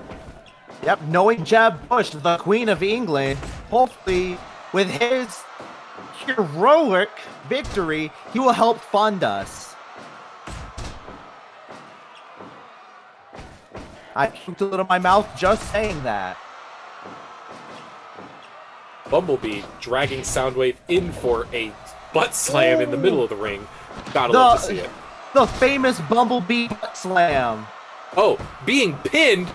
Yep, knowing Jeb Bush, the Queen of England, hopefully with his heroic victory, he will help fund us. I puked a little in my mouth just saying that. Bumblebee dragging Soundwave in for a butt slam in the middle of the ring. Gotta love to see it. The famous Bumblebee butt slam. Oh, being pinned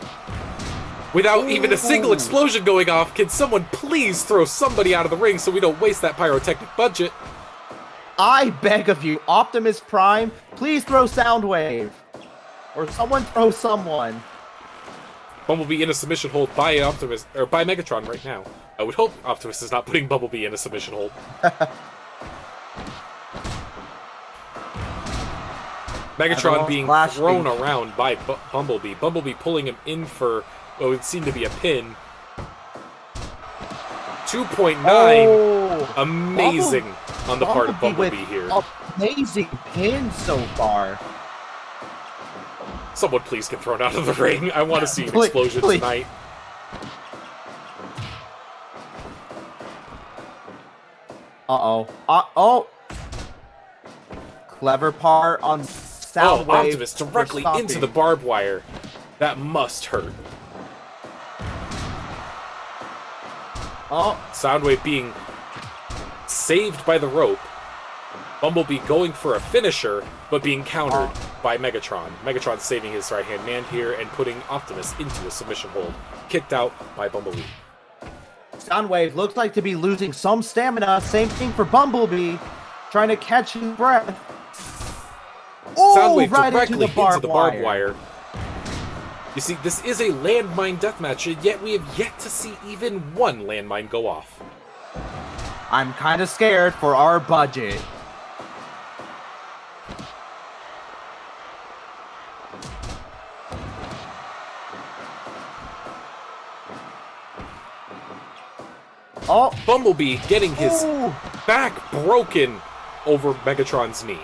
without even a single explosion going off. Can someone please throw somebody out of the ring so we don't waste that pyrotechnic budget? I beg of you, Optimus Prime, please throw Soundwave. Or someone throw someone. Bumblebee in a submission hold by Optimus, or by Megatron right now. I would hope Optimus is not putting Bumblebee in a submission hold. Megatron being thrown around by Bumblebee. Bumblebee pulling him in for what would seem to be a pin. 2.9. Oh, amazing on the part of Bumblebee here. Amazing pin so far. Someone please get thrown out of the ring. I want to see an explosion tonight. Uh-oh. Uh-oh. Clever part on Soundwave. Oh, Optimus directly into the barbed wire. That must hurt. Oh. Soundwave being saved by the rope. Bumblebee going for a finisher, but being countered by Megatron. Megatron saving his right-hand man here and putting Optimus into a submission hold. Kicked out by Bumblebee. Soundwave looks like to be losing some stamina. Same thing for Bumblebee. Trying to catch his breath. Soundwave right directly into the barbed wire. You see, this is a landmine deathmatch, and yet we have yet to see even one landmine go off. I'm kind of scared for our budget. Oh, Bumblebee getting his back broken over Megatron's knee.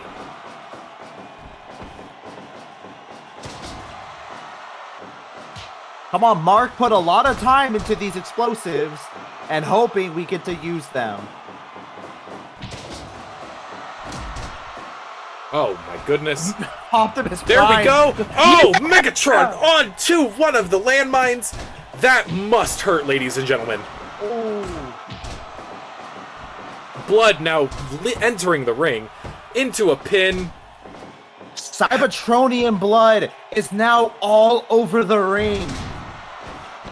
Come on, Mark put a lot of time into these explosives and hoping we get to use them. Oh my goodness. Optimus There Prime. we go. Oh, Megatron on to one of the landmines. That must hurt, ladies and gentlemen. Ooh. Blood now entering the ring into a pin. Cybertronian blood is now all over the ring.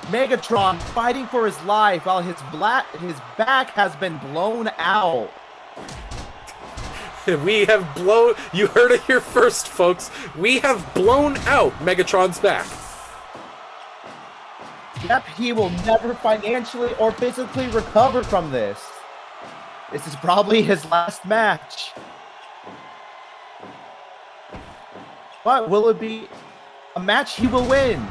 Megatron fighting for his life while his back has been blown out. We have blown... You heard it here first, folks. We have blown out Megatron's back. Yep, he will never financially or physically recover from this. This is probably his last match. But will it be a match he will win?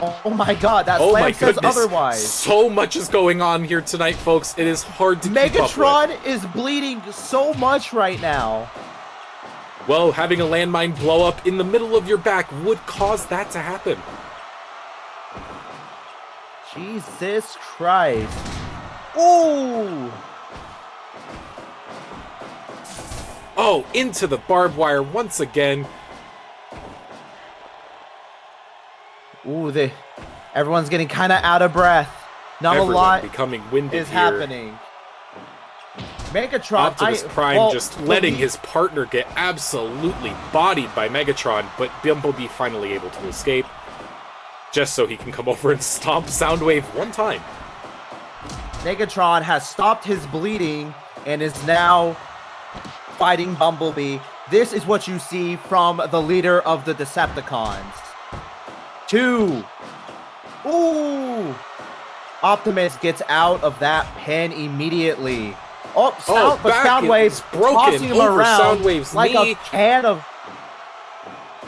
Oh my god, that slam says otherwise. So much is going on here tonight, folks. It is hard to keep up with. Megatron is bleeding so much right now. Well, having a landmine blow up in the middle of your back would cause that to happen. Jesus Christ. Ooh! Oh, into the barbed wire once again. Ooh, everyone's getting kind of out of breath. Not Everyone a lot becoming winded is here. happening. Megatron, Optimus Prime just letting his partner get absolutely bodied by Megatron, but Bumblebee finally able to escape, just so he can come over and stomp Soundwave one time. Megatron has stopped his bleeding and is now fighting Bumblebee. This is what you see from the leader of the Decepticons. 2. Ooh! Optimus gets out of that pen immediately. But Soundwave's tossing him around Soundwave's like knee. a can of...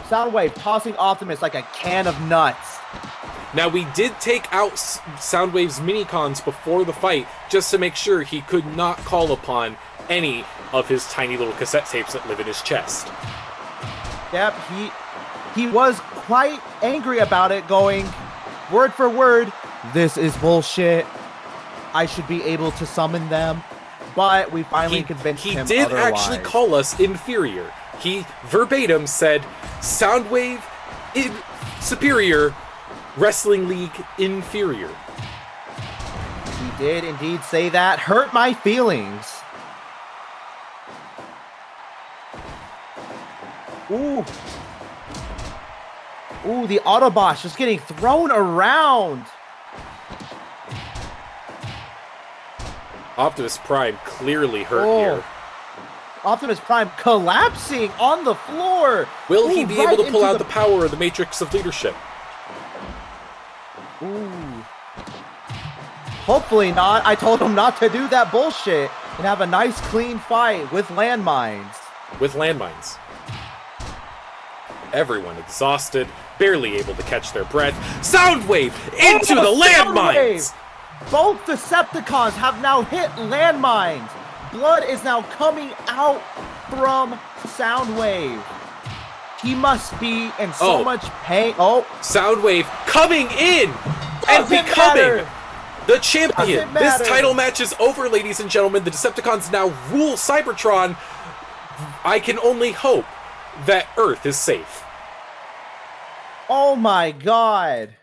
Soundwave tossing Optimus like a can of nuts. Now, we did take out Soundwave's minicons before the fight, just to make sure he could not call upon any of his tiny little cassette tapes that live in his chest. Yep, he was quite angry about it, going word for word, "This is bullshit. I should be able to summon them." But we finally convinced him He did otherwise. actually call us inferior. He verbatim said, Soundwave superior, Wrestling League inferior. He did indeed say that. Hurt my feelings. Ooh. Ooh, the Autobots just getting thrown around. Optimus Prime clearly hurt here. Optimus Prime collapsing on the floor. Will he be able to pull out the power of the Matrix of Leadership? Ooh. Hopefully not. I told him not to do that bullshit and have a nice clean fight with landmines. With landmines. Everyone exhausted, barely able to catch their breath. Soundwave into the landmines! Both Decepticons have now hit landmines. Blood is now coming out from Soundwave. He must be in so much pain. Soundwave coming in and becoming the champion. This title match is over, ladies and gentlemen. The Decepticons now rule Cybertron. I can only hope that Earth is safe. Oh my god.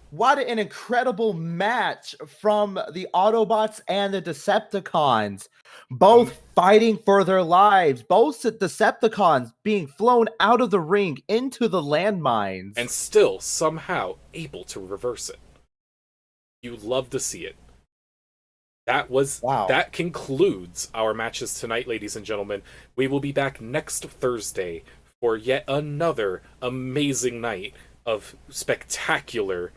What an incredible match from the Autobots and the Decepticons. Both fighting for their lives. Both the Decepticons being flown out of the ring into the landmines. And still somehow able to reverse it. You love to see it. That concludes our matches tonight, ladies and gentlemen. We will be back next Thursday for yet another amazing night of spectacular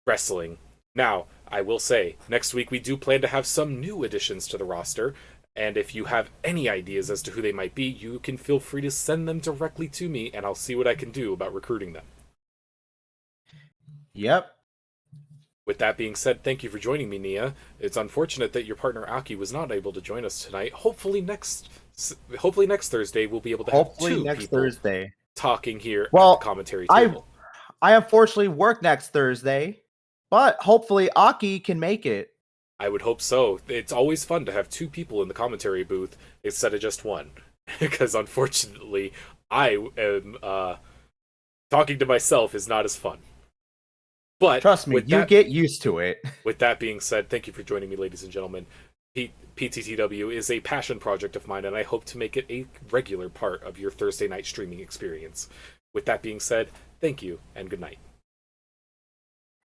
wrestling. Now, I will say, next week we do plan to have some new additions to the roster, and if you have any ideas as to who they might be, you can feel free to send them directly to me, and I'll see what I can do about recruiting them. Yep. With that being said, thank you for joining me, Nia. It's unfortunate that your partner Aki was not able to join us tonight. Hopefully next Thursday we'll be able to have two people talking here at the commentary table. I unfortunately work next Thursday, but hopefully Aki can make it. I would hope so. It's always fun to have two people in the commentary booth instead of just one. Because unfortunately, I am talking to myself is not as fun. But trust me, you get used to it. With that being said, thank you for joining me, ladies and gentlemen. PTTW is a passion project of mine, and I hope to make it a regular part of your Thursday night streaming experience. With that being said, thank you, and good night.